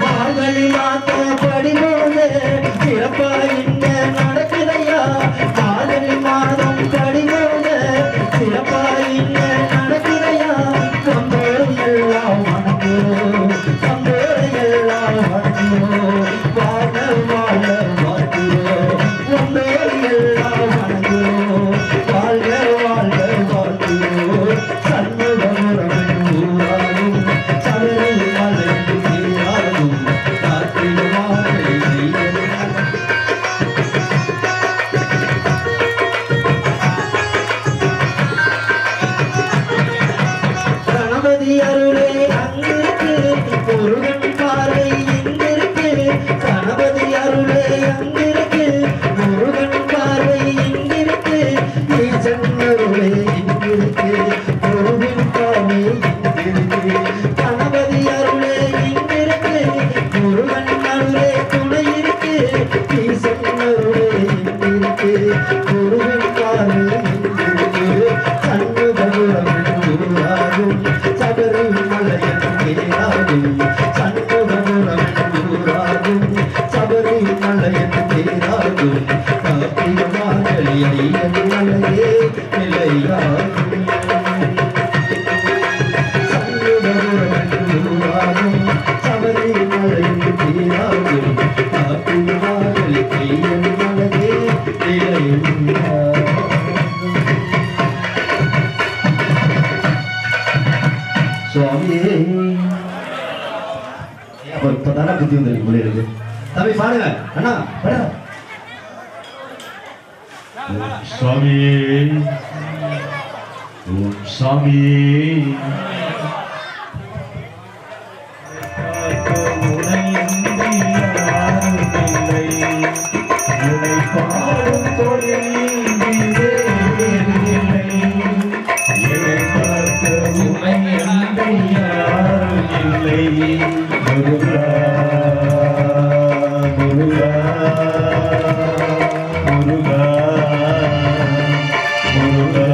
மார்கழி மாத்த படிமோது சிறப்பா இங்க நடக்குதையா மார்கழி மாதம் படிமோது சிறப்பா இங்க நடக்குதையா சந்தோரம் எல்லாம் வணங்குவோம் சந்தோரம் எல்லாம் வணங்குவோம் வாழ வாழ வாழ்த்துவோம் சந்தோரம் எல்லாம் வணங்குவோம் வாழ்க வாழ்க வாழ்த்துவோம் சண்முகபுரம் ஊராகும் சபரி மலையில் பேராகும் காத்திடுவார்கள் ஐயன் கணபதி அருளே அங்கிருக்கு முருகன் பார்வை இங்கிருக்கு கணபதி அருளே அங்கிருக்கு முருகன் பார்வை இங்கிருக்கு ஈசன் அருளே இங்கிருக்கு முருகன் பார்வை இங்கிருக்கு கணபதி அருளே இங்கிருக்கு முருகன் அருளே துணை இருக்கு ஈசன் அருளே இங்கிருக்கு முருகன் பார்வை இங்கிருக்கு சண்முகபுரம் ஊராகும் சபரிமலையில் பேராகும் சண்முகபுரம் ஊராகும் சபரிமலையில் பேராகும் காப்பியமார்களை ஐயன் மலையே நிலையாகும் சண்முகபுரம் ஊராகும் சபரிமலையில் பேராகும் காப்பியமார்களை ஐயன் மலையே நிலையாகும் சுவாமியே அப்ப இப்பதானே புத்தி வந்து முடியாது தம்பி பாருங்க அண்ணா பாருங்க சுவாமியே ஓம் சாமியே உனை பாடும் தொழில் என்னை பார்க்க உனை அன்பை யாரும் இல்லை முருகா முருகா முருகா முருகா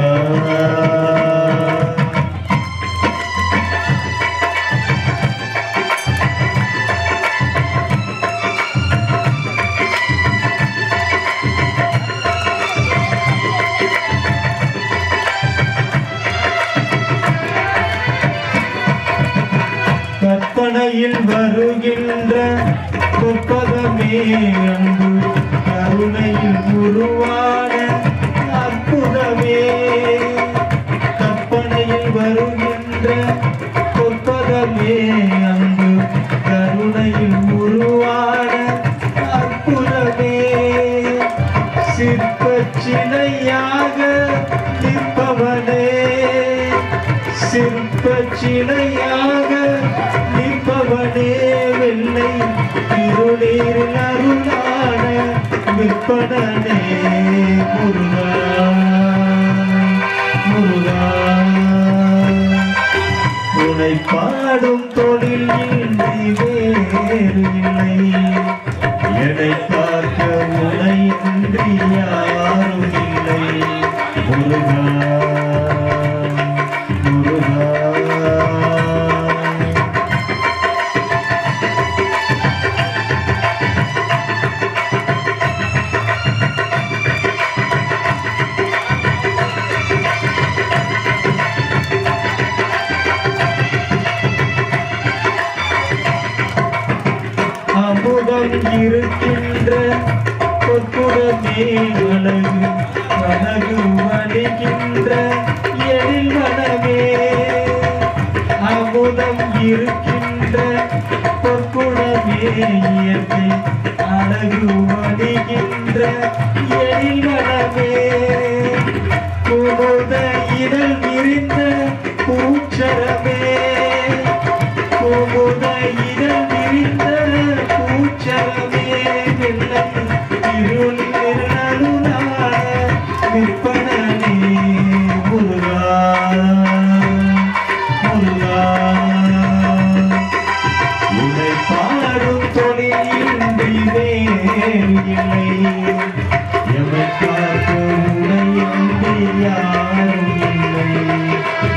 கற்பனையில் வருகின்ற புப்பகமே அன்பு கருணையில் உருவான அற்புதமே கற்பனையில் வருகின்ற புப்பகமே அன்பு கருணையில் உருவான அற்புதமே சிற்ப சிலையாக நிற்பவனே சிற்ப இணையாக நிற்பவனே வெள்ளை இருளீரில் அருளான விற்பனே முருகா முருகா உனை பாடும் தொழில் இன்றி வேறு இல்லை என்னை பார்க்க உனை இன்றி யாரும் இல்லை முருகா முருகா அமுதம் இருக்கின்ற பொற்குடமே அழகு அழகு வணிகின்ற எழில் மனமே அமுதம் இருக்கின்ற பொற்குடமே இயற்கை அழகு வணிகின்ற எழில் மனமே குமுத இதழ் விரிந்த பூச்சரமே குமுத இதழ் விரிந்த பூச்சரமே வெள்ளம் இருளில் அருளான விற்பனே முருகா முருகா உன்னை பாடும் தொழில் இன்றி வேறு இல்லை எமை பார்க்க உன்னை இன்றி யாரும் இல்லை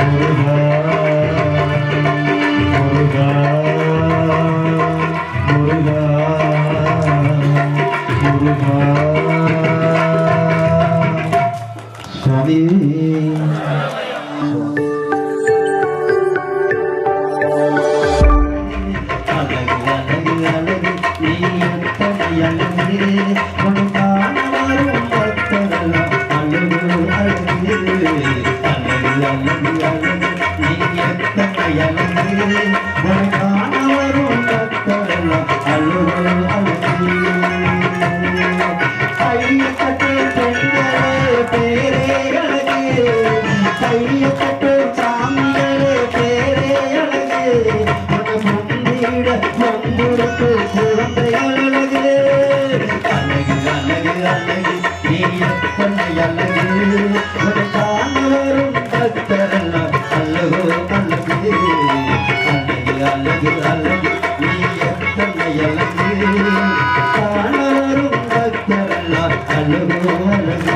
முருகா முருகா முருகா முருகா சுவாமி அழகு அழகு அழகு நீ எத்தனை அழகு உனக்கான வரும் பக்தரெல்லாம் அழகு அழகு அழகு அழகு அழகு நீ எத்தனை அழகு உனக்கான வரும் பக்தரெல்லாம் அழகு அழகு கையக்கட்டு பெண்களே பேரே அழகு கையக்கட்டு சாமிகளே பேரே அழகு முந்திட வந்திருக்கு குழந்தை அழகு அழகு அழகு அழகு நீ எத்தனை அழகு உனக்கான வரும் பக்தரெல்லாம் அழகு அழகு அழகு அழகு அழகு நீ எத்தனை அழகு காண வரும் பக்தரெல்லாம் அழகு அழகு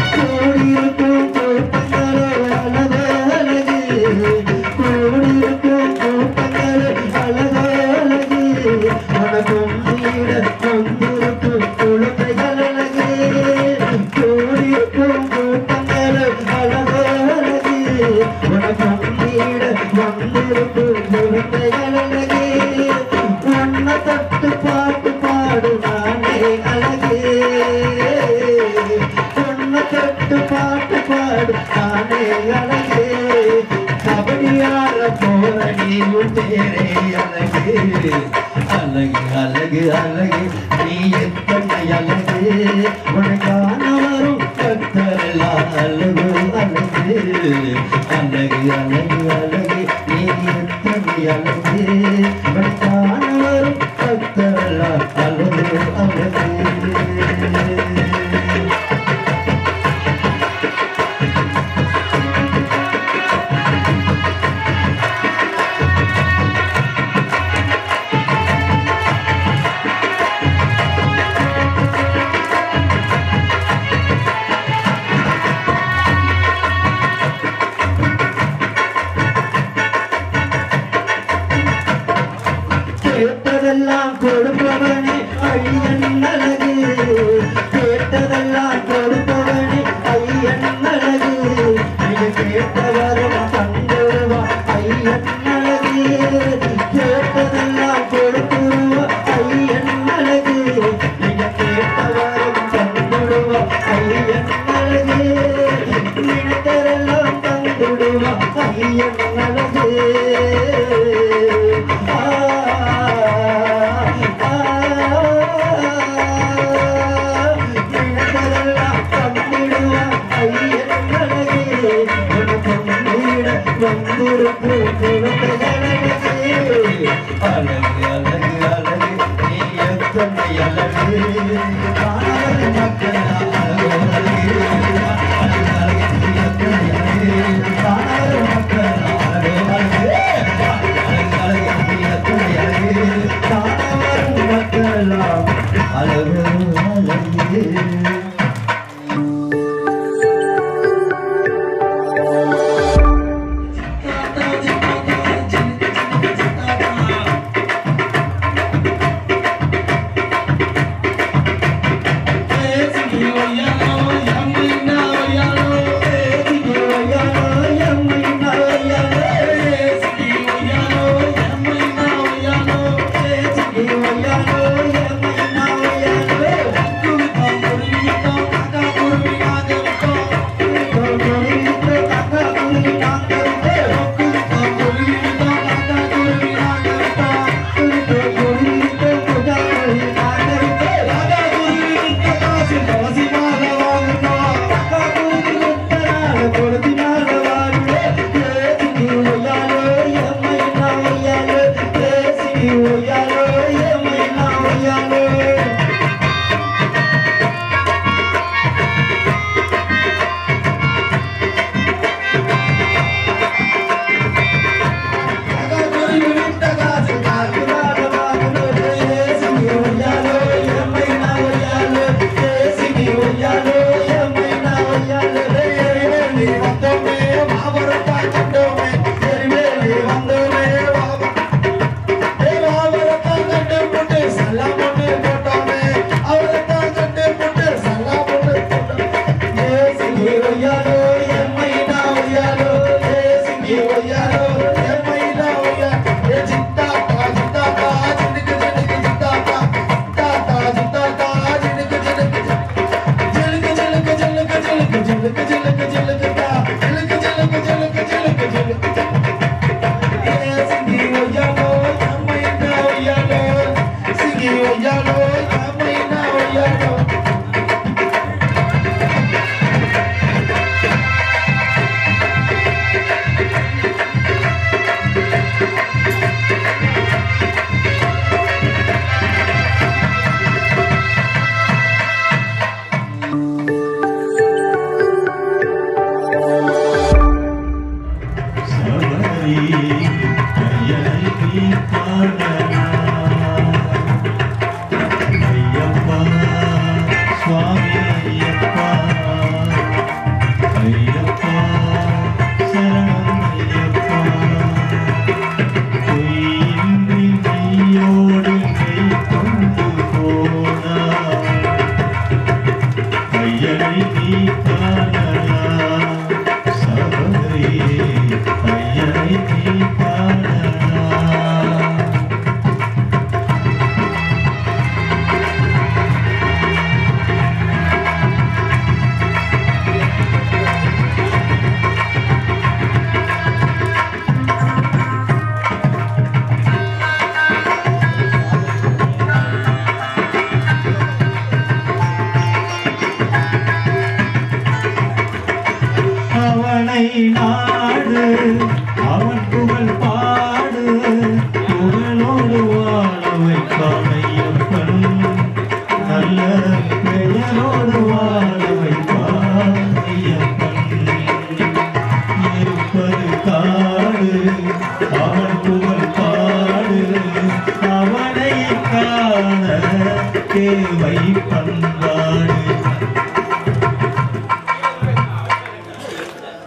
கூடியிருக்கும் கூட்டங்களே அழகு அழகு கூடியிருக்கும் கூட்டங்களே அழகு அழகு மனக்கும் வீட வந்திருக்கும் குழந்தைகள் அழகு கூடியிருக்கும் கூட்டங்களே அழகு அழகு மனக்கும் வீட வந்திருக்கும் குழந்தைகள் அழகு உன்னை தட்டு பாட்டு பாடு நானே அழகு உன்னை தட்டு பாட்டு பாடு நானே அழகு கபடியார போற நீயும் பேரே அழகு அழகு அழகு அழகு நீ எத்தனை அழகு உனக்கான வரும் பக்தரெல்லாம் அழகு அழகு அழகு அழகு அழகு நீ எத்தனை அழகு உனக்கான வரும் பக்தரெல்லாம் அழகு அழகு வந்திருக்கும் குழந்தைகளே அழகு அழகு அழகு நீ எத்தனை அழகு காணவரை மக்கள் அழகு அழகு அழகு அழகு நீ எத்தனை அழகு காணவரை மக்கள் அழகு அழகு அழகு அழகு நீ எத்தனை அழகு காணவரை மக்கள் அழகு அழகு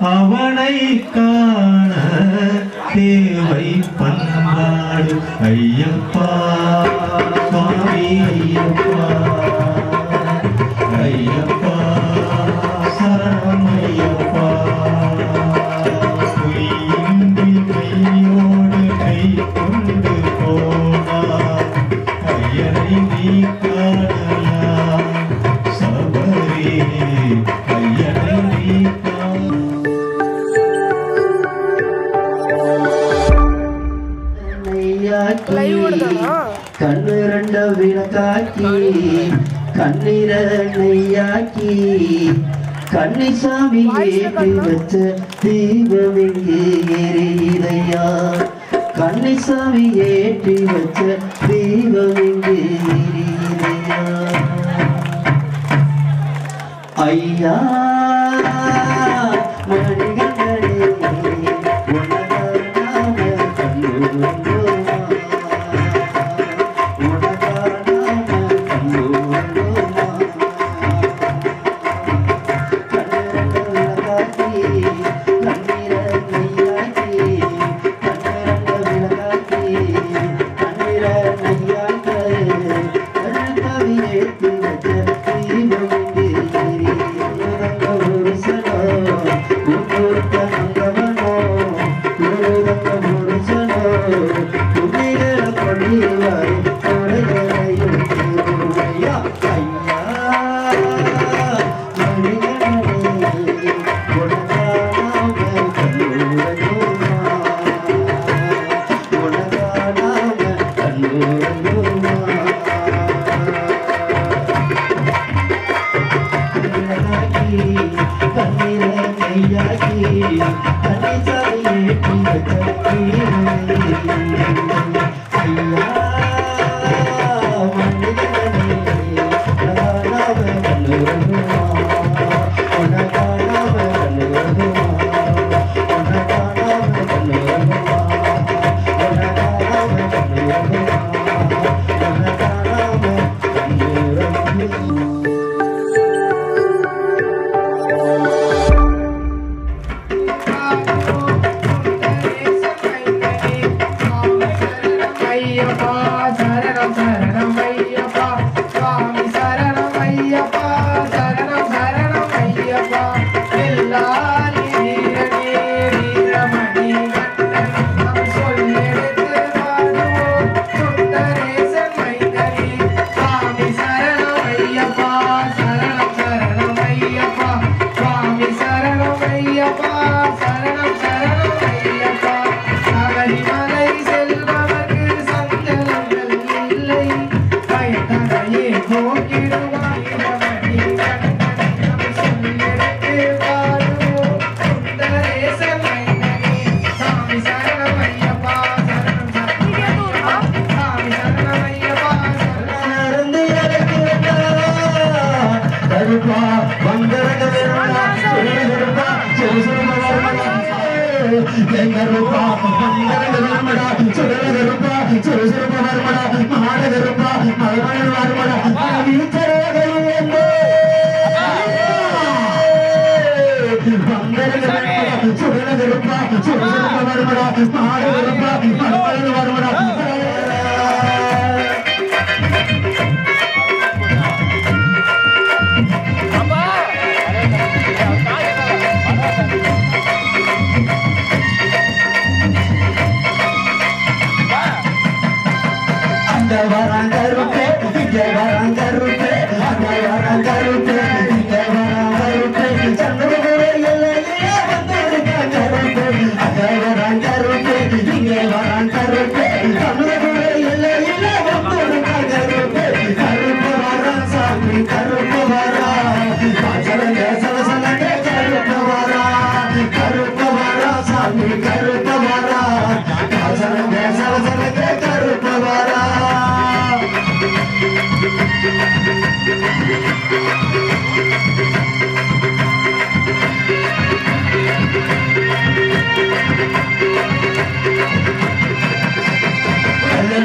அவனை காண தேவை பண்பாடு ஐயப்பா சுவாமி ஐயப்பா ஐயப்பா சரணம் ஐயப்பா பொய்யின்றி கையோடு கை கொண்டு போனார் ஐயனை நீ காணலாம் சபரி ஐயனை நீ கண்ணு ரெண்ட விளக்காக்கி கண்ணீர நெய்யாக்கி கன்னிசாமி ஏற்றி வச்ச தீபம் இங்கே எரியுதையா கன்னிசாமி ஏற்றி வச்ச தீபம் இங்கே எரியுதையா ஐயா மணிகளே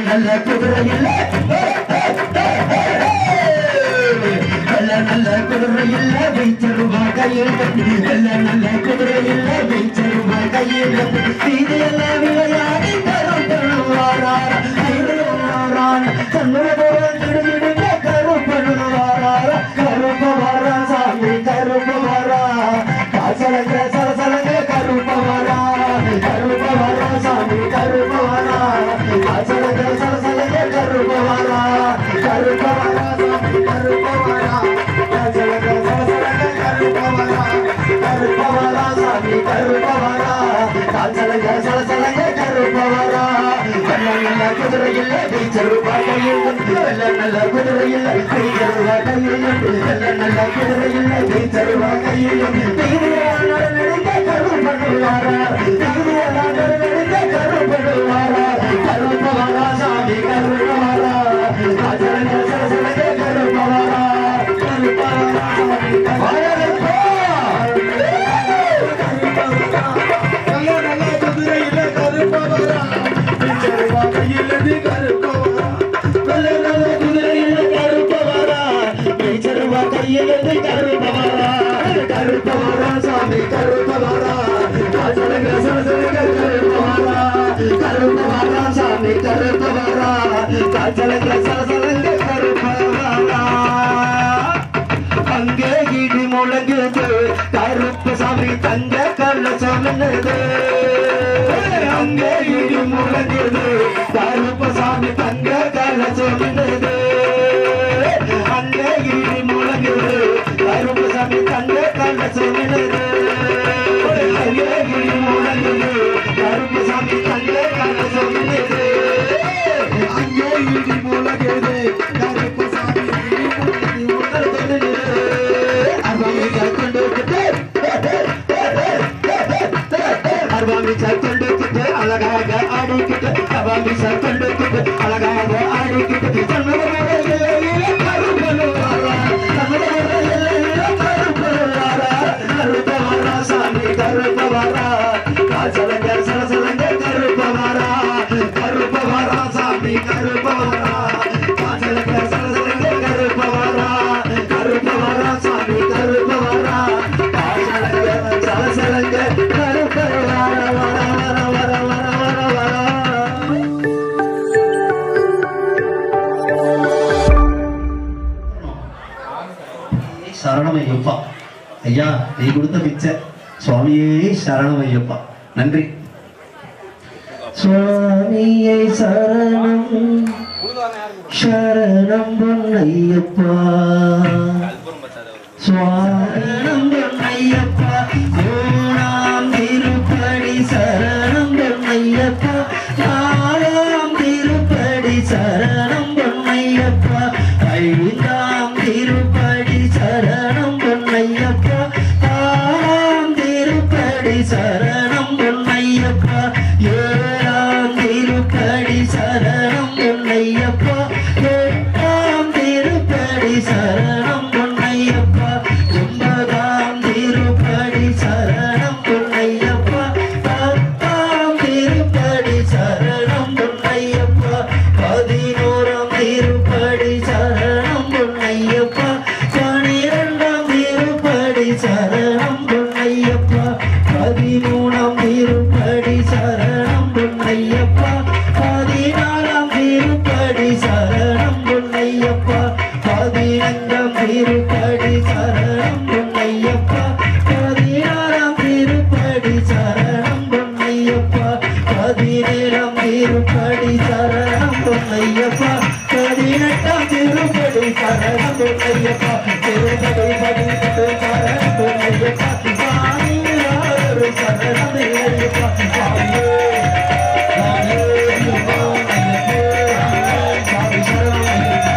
நல்ல குதிரையில் நல்ல குதிரையில் வைச்சருவா கையில் நல்ல குதிரையில் வைச்சருவா கையில் இதெல்லாம் விளையாடி கருப்பணுவாரான் தன்னுடன் திடுதிடுங்க கருப்பணுவாரா கருப்பவாரா சாமி கருப்பவாரா சலங்க சலசலங்க கருப்பவாரா கருப்பவாரா சாமி கருப்பவாரா சலங்க சலசலங்க கருப்பவாரா கருப்பவாரா சாமி கருப்பவாரா சலங்க சலசலங்க கருப்பவாரா கருப்பவாரா சாமி கருப்பவாரா கையில் நல்ல நல்ல குதிரையில் கை தருவா கையில் நல்ல நல்ல குதிரையில் கை தருவா கையில் நடந்த கரு பண்ணுவாரா நடந்த கரு பண்ணுவாரா கருப்பவாரா சாமி கருப்பவாரா கருப்பவாரா கருப்பவாரா சாமி கருப்பவாரா கருப்பவாரா சாமி கருப்பவாரா காச்சலங்க சலசலங்க கருப்பவாரா அங்கே இடி முழங்குது கருப்பு சாமி தங்க கள்ளச்சம் அங்கே இடி முழங்குது கருப்பு சாமி தங்க கள்ளச்சம் அங்கே இடி முழங்குது கருப்பு சாமி தங்க கள்ளச்சம் அங்கே இடி முழங்குது கருப்பு சாமி தங்க கள்ளச்சம் அங்கே இடி முழங்குது கருப்பு சாமி கொண்டு அழகாக ஆடிக்கிட்டு அவாமி கொண்டு அழகாக ஆடிக்கிட்டு கருப்பவாரா சாமி கருப்பவாரா காசலங்க சலசலங்க கருப்பவாரா கருப்பவாரா சாமி கருப்பவாரா காசலங்க சலசலங்க கருப்பவாரா கருப்பவாரா சாமி கருப்பவாரா காசலங்க சலசலங்க கருப்பவாரா வர வர வர வர வர வர சரணமையப்பா ஐயா நீ கொடுத்த பிச்சை சுவாமியே சரணமையப்பா நன்றி சுவாமியே சரணம் சரணம் பொன்னையப்பா சுவாரணம் பொன்னையப்பா ஓணாம் திருப்படி சரணம் பொன்னையப்பா நாலாம் திருப்படி சரணம் பொன்னையப்பா ஐந்தாம் திருப்படி சரணம் பொன்னையப்பா ஆறாம் திருப்படி சரணம் பொன்னையப்பா ஏழாம் திருப்படி சரணம் பொன்னையப்பா எட்டாம் திருப்படி சரணம் பொன்னையப்பா ஒன்பதாம் திருப்படி சரணம் பொன்னையப்பா பத்தாம் திருப்படி சரணம் பொன்னையப்பா பதினோராம் திருப்படி சரணம் பொன்னையப்பா பனிரெண்டாம் திருப்படி சரணம் பொன்னையப்பா பதிமூணாம் திருப்படி சரணம் பொன்னையப்பா பதினாலாம் திருப்படி சரணம் பொன்னையப்பா பதினைந்தாம் திருப்படி சரணம் பொன்னையப்பா பதினாறாம் திருப்படி சரணம் பொன்னையப்பா பதினேழாம் திருப்படி சரணம் பொன்னையப்பா பதினெட்டாம் திருப்படி சரணம் பொன்னையப்பா திருப்படி பதினெட்டு சரணம் பொன்னையப்பா சாமியாரு சரணம் ஐயப்பா சாமியே சாமியே ஐயப்பா ஐயப்பா சாமி சரணம் ஐயப்பா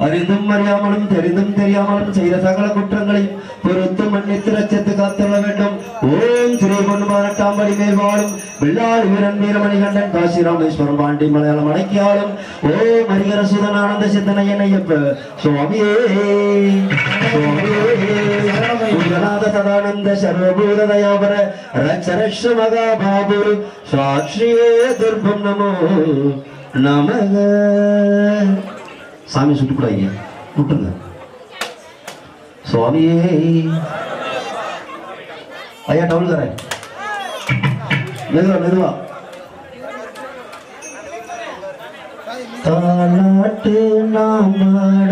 அறிந்தும் அறியாமலும் தெரிந்தும் தெரியாமலும் செய்த சகல குற்றங்களையும் பொறுத்து மன்னித்து ரட்சத்து காத்துள்ள வேண்டும். ஓம் ஸ்ரீ பொன்னுமாரட்டாம்படி மேல் வாழும் வெள்ளாள் வீரன் வீரமணிகண்டன் காசி ராமேஸ்வரம் பாண்டி மலையாளம் அடக்கியாலும் ஓம் ஹரிகர சுதன் ஆனந்த சித்தனையன் ஐயப்ப சுவாமியே சுவாமியே சதானந்த சர்வபூத தயாபர ரட்சரக்ஷ மகாபாபு சாட்சியே துர்பம் நமோ நமக. சாமி சுட்டுக்கூடாங்க விட்டுங்க. சுவாமியே ஐயா டவுல் தரேன் மெதுவா மெதுவா. தாலாட்டு நாமாட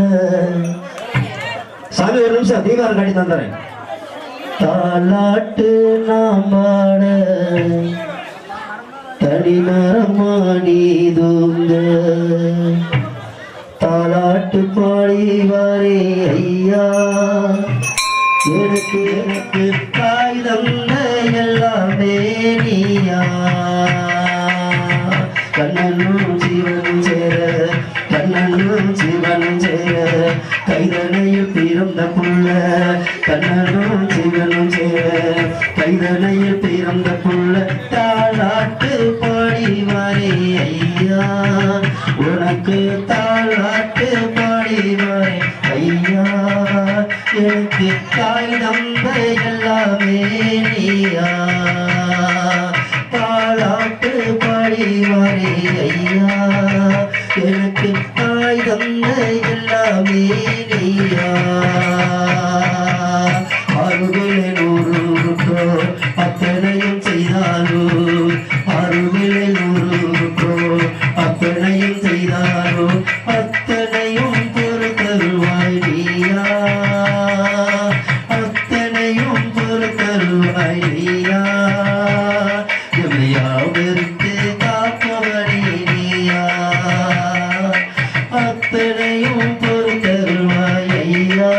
சாமி ஒரு நிமிஷம் நிமிஷம் தீகாரம் கட்டி தந்துறேன். தாலாட்டு நாம் பாட தனி நேரமானி தூங்க தாலாட்டு பாடி வாரே ஐயா எனக்கு எனக்கு தாய் தந்த எல்லாமே நீயா கண்ணனும் ஜீவனும் சேர கண்ணனும் ஜீவனும் சேர கைதனையில் பிறந்த புள்ள கண்ணனும் ஜீவனும் சேர கைதனையில் பிறந்த புள்ள தாலாட்டு பாடி வாரே ஐயா உனக்கு தாலாட்டு பாடி வாரே ஐயா எனக்கு தாய் தந்த எல்லாமே நீயா தாலாட்டு பாடி வாரே ஐயா எனக்கு தாய் தந்த எல்லாமே நீயா அருகிலே 100 அத்தனையும் செய்தாலோ அருகிலே 100 அத்தனையும் செய்தாலோ அத்தனையும் பொறுத்தருவாய் நீயா அத்தனையும் பொறுத்தருவாய் நீயா எவையாவிற்கு காப்பவனே நீயா அத்தனையும் பொறுத்தருவாய் ஐயா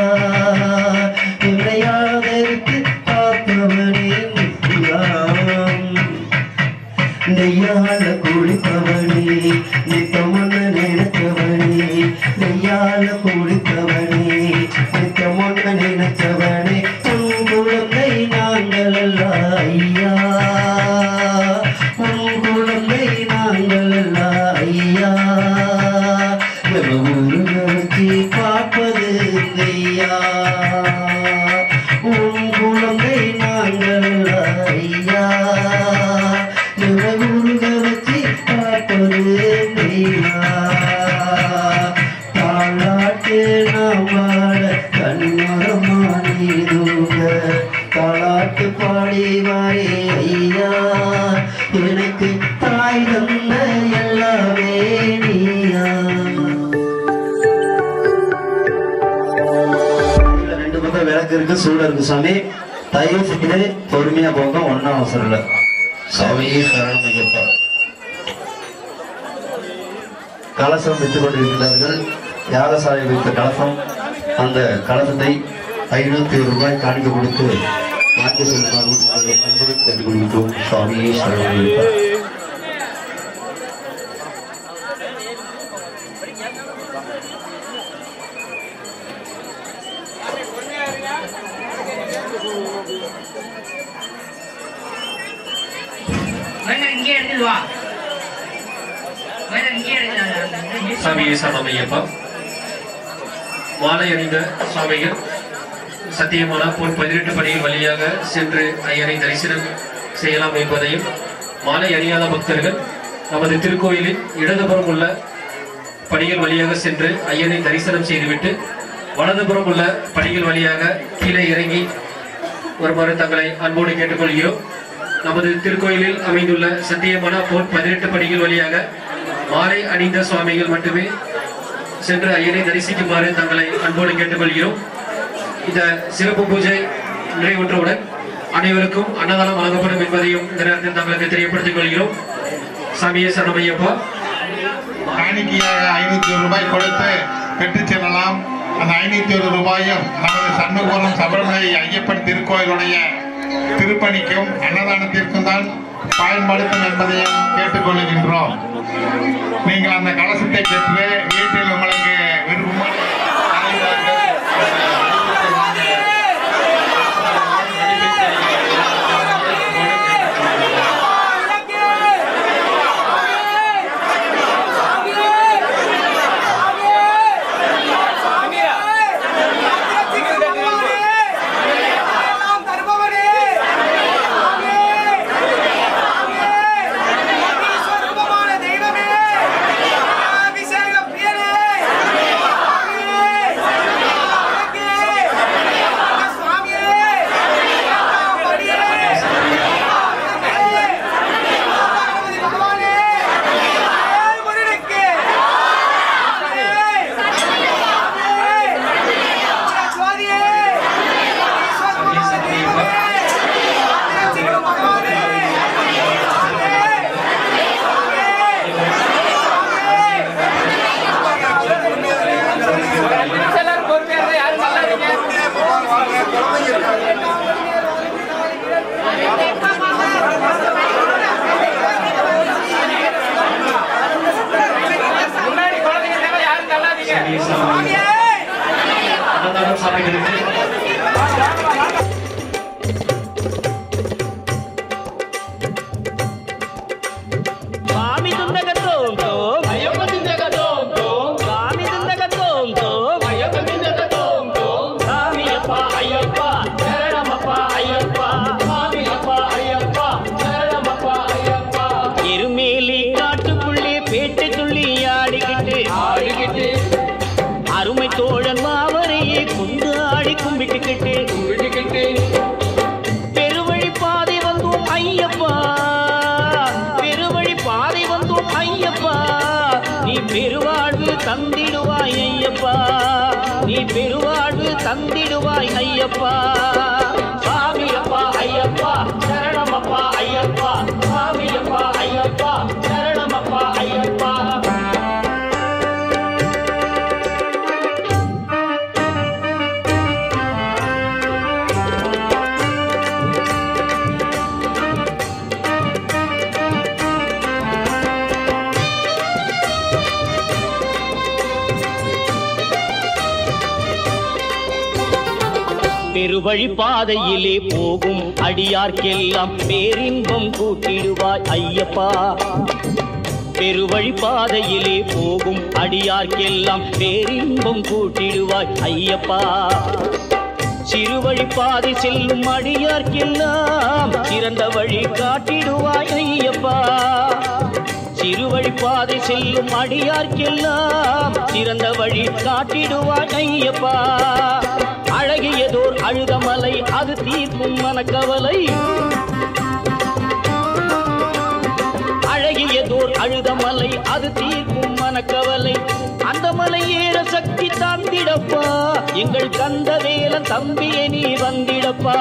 எவையாவிற்கு காப்பவனே நீயா நெய்யால குளிப்பவனே நித்தமொன்னு நினைச்சவனே நெய்யால குளிப்பவனே நித்தமொன்னு நினைச்சவனே உன் குழந்தை நாங்கள் அல்ல ஐயா உன் குழந்தை நாங்கள் அல்ல ஐயா ஊருக்கு பார்ப்பது ஐயா உன் குழந்தை நாங்கள் அல்ல ஐயா உருக வச்சு பார்ப்பது ஐயா தாலாட்டு நாமாட கண்மரமானி தூங்க தாலாட்டு பாடி வாரே ஐயா எனக்கு தாய் தந்த எல்லாமே நீயா 2 பக்கம் விளக்கு இருக்கு சூட இருக்கு சாமி தயவு செய்து பொறுமையா போங்க ஒன்னும் அவசரம் இல்லை சாமியே சரணம் ஐயப்பா கலசம் வித்துக் கொண்டிருக்கிறார்கள் யாகசாலை வைத்த கலசம் அந்த கலசத்தை 500 ரூபாய் காணிக்க கொடுத்து வாங்கி செல்லுமாறு அன்புடன் கேட்டுக்கொள்கிறோம் சுவாமியே சரணம் ஐயப்பா சாமியே சரணம் ஐயப்பா. மாலை அணிந்த சுவாமிகள் சத்தியமான பொன் 18 படிகள் வழியாக சென்று ஐயனை தரிசனம் செய்யலாம் என்பதையும் மாலை அணியாத பக்தர்கள் நமது திருக்கோயிலில் இடதுபுறம் உள்ள படிகள் வழியாக சென்று ஐயனை தரிசனம் செய்துவிட்டு வலதுபுறம் உள்ள படிகள் வழியாக கீழே இறங்கி வருமாறு தங்களை அன்போடு கேட்டுக்கொள்கிறோம். நமது திருக்கோயிலில் அமைந்துள்ள சத்தியமான பொன் 18 படிகள் வழியாக மாலை அணிந்த சுவாமிகள் மட்டுமே சென்று ஐயனை தரிசிக்குமாறு தங்களை அன்போடு கேட்டுக்கொள்கிறோம். இந்த சிறப்பு பூஜை நிறைவுற்றவுடன் அனைவருக்கும் அன்னதானம் வழங்கப்படும் என்பதையும் இந்த நேரத்தில் தங்களுக்கு தெரியப்படுத்திக் கொள்கிறோம். சாமியே சரணம் ஐயப்பா. காணிக்கையாக 500 ரூபாய் கொடுத்து பெற்றுச் செல்லலாம். அந்த 501 ரூபாயும் நமது சண்முகபுரம் சபரிமலை ஐயப்பன் திருக்கோயிலுடைய திருப்பணிக்கும் அன்னதானத்திற்கும் தான் பயன்படுத்தும் என்பதையும் கேட்டுக்கொள்கின்றோம். நீங்கள் அந்த கலசத்தை பெற்று வீட்டில் உங்களுக்கு விருப்பமான தெய்வமே அபிஷேக பிரியனே கரம் சாமிகளுக்கு. எருமேலி காட்டுக்குள்ளே பேட்டை துள்ளி ஆடிக்கிட்டு அருமை தோழன் மாவரையே கொண்டு ஆடி கும்பிட்டுக்கிட்டு பெருவழி பாதை வந்தோம் ஐயப்பா, பெருவழி பாதை வந்தோம் ஐயப்பா, நீ பெருவாழ்வு தந்திடுவாய் ஐயப்பா, நீ பெருவாழ்வு தந்திடுவாய் ஐயப்பா. சாமியப்பா ஐயப்பா சரணமப்பா ஐயப்பா, சாமியப்பா ஐயப்பா சரணமப்பா ஐயப்பா. பெருவழி பாதையிலே போகும் அடியார்க்கெல்லாம் பேரின்பம் கூட்டிடுவாய் ஐயப்பா, பெருவழி பாதையிலே போகும் அடியார்க்கெல்லாம் பேரின்பம் கூட்டிடுவாய் ஐயப்பா. சிறுவழி பாதை செல்லும் அடியார்க்கெல்லாம் சிறந்த வழி காட்டிடுவாய் ஐயப்பா, சிறுவழி பாதை செல்லும் அடியார்க்கெல்லாம் சிறந்த வழி காட்டிடுவாய் ஐயப்பா. அழகியதோர் அழுதமலை அது தீர்க்கும் மனக்கவலை, அழகியதோர் அழுதமலை அது தீர்க்கும் மனக்கவலை, அந்த மலை ஏற சக்தி தந்திடப்பா, எங்கள் கந்தவேலன் தம்பியை நீ வந்திடப்பா,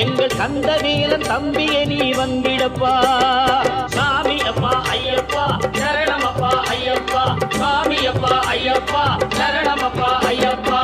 எங்கள் கந்தவேலன் தம்பியை நீ வந்திடப்பா. சாமி அப்பா ஐயப்பா சரணமப்பா ஐயப்பா, சாமி அப்பா ஐயப்பா சரணமப்பா ஐயப்பா.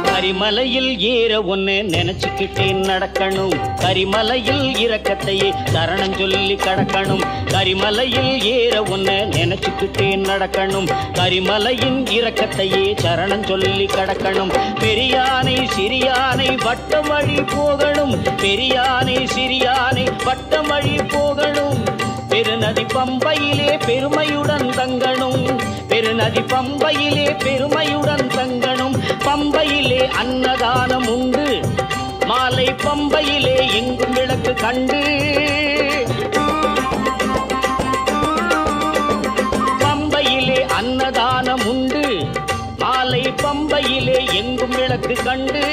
கரிமலையில் ஏற ஒன்னு நினைச்சுக்கிட்டே நடக்கணும், கரிமலையில் இரக்கத்தையே சரணம் சொல்லி கடக்கணும், கரிமலையில் ஏற ஒன்னு நினைச்சுக்கிட்டே நடக்கணும், கரிமலையின் இரக்கத்தையே சரணம் சொல்லி கடக்கணும். பெரியானை சிறியானை வட்டம் வழி போகணும், பெரியானை சிறியானை வட்டம் வழி போகணும், பெருநதி பம்பையிலே பெருமையுடன் தங்கணும், பெருநதி பம்பையிலே பெருமையுடன் தங்கணும். பம்பையிலே அன்னதானம் உண்டு, மாலை பம்பையிலே எங்கும் விளக்கு கண்டு, பம்பையிலே அன்னதானம் உண்டு, மாலை பம்பையிலே எங்கும் விளக்கு கண்டு,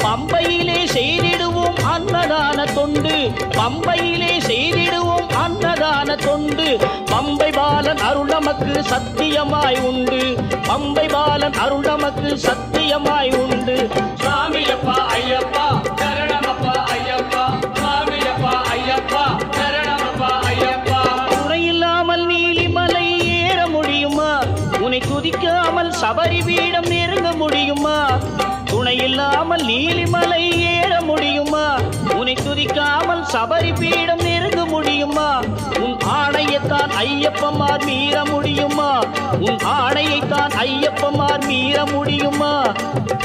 பம்பையிலே செய்திடுவோம் அன்னதான தொண்டு, பம்பையிலே செய்திடுவோம் அன்னதான தொண்டு. பம்பை பாலன் அருள் நமக்கு சத்தியமாய் உண்டு, பம்பை பாலன் அருள் நமக்கு சத்தியமாய் உண்டு. சாமியப்பா ஐயப்பா சரணமப்பா ஐயப்பா, சாமியப்பா ஐயப்பா சரணமப்பா ஐயப்பா. துணையில்லாமல் நீலிமலை ஏற முடியுமா, உன்னை துதிக்காமல் சபரி பீடம் நெருங்க முடியுமா, துணையில்லாமல் நீலிமலை ஏற முடியுமா, உன்னை துதிக்காமல் சபரி பீடம் நெருங்க முடியுமா. உன் ஆணையத்தான் ஐயப்பமார் மீற முடியுமா, உன் ஆணையைத்தான் ஐயப்பமார் மீற முடியுமா,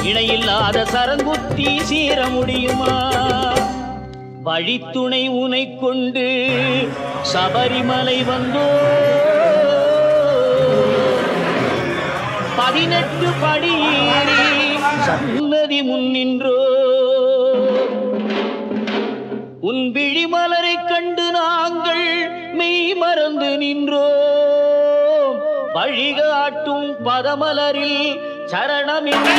இணையில்லாத சரங்குத்தி சீர முடியுமா. வழித்துணை உனை கொண்டு சபரிமலை வந்தோ, 18 படியேறி சன்னதி முன்னின்றோ, உன் விழிமலரை கண்டு நாங்கள் மெய் மறந்து நின்றோம், வழிகாட்டும் பதமலரில் சரணமின்றி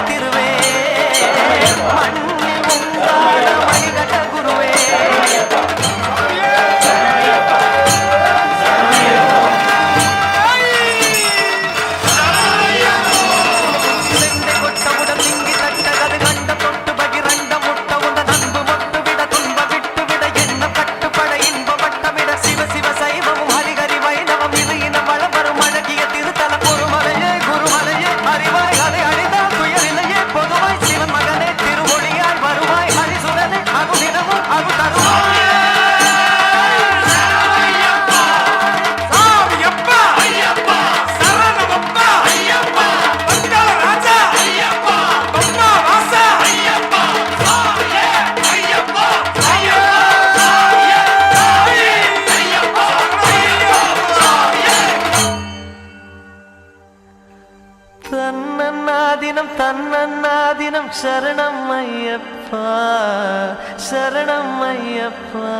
திருவே மண்ணில் உண்டான தன்னன்னாதினம் தன்னன்னாதினம் சரணம் ஐயப்பா சரணம் ஐயப்பா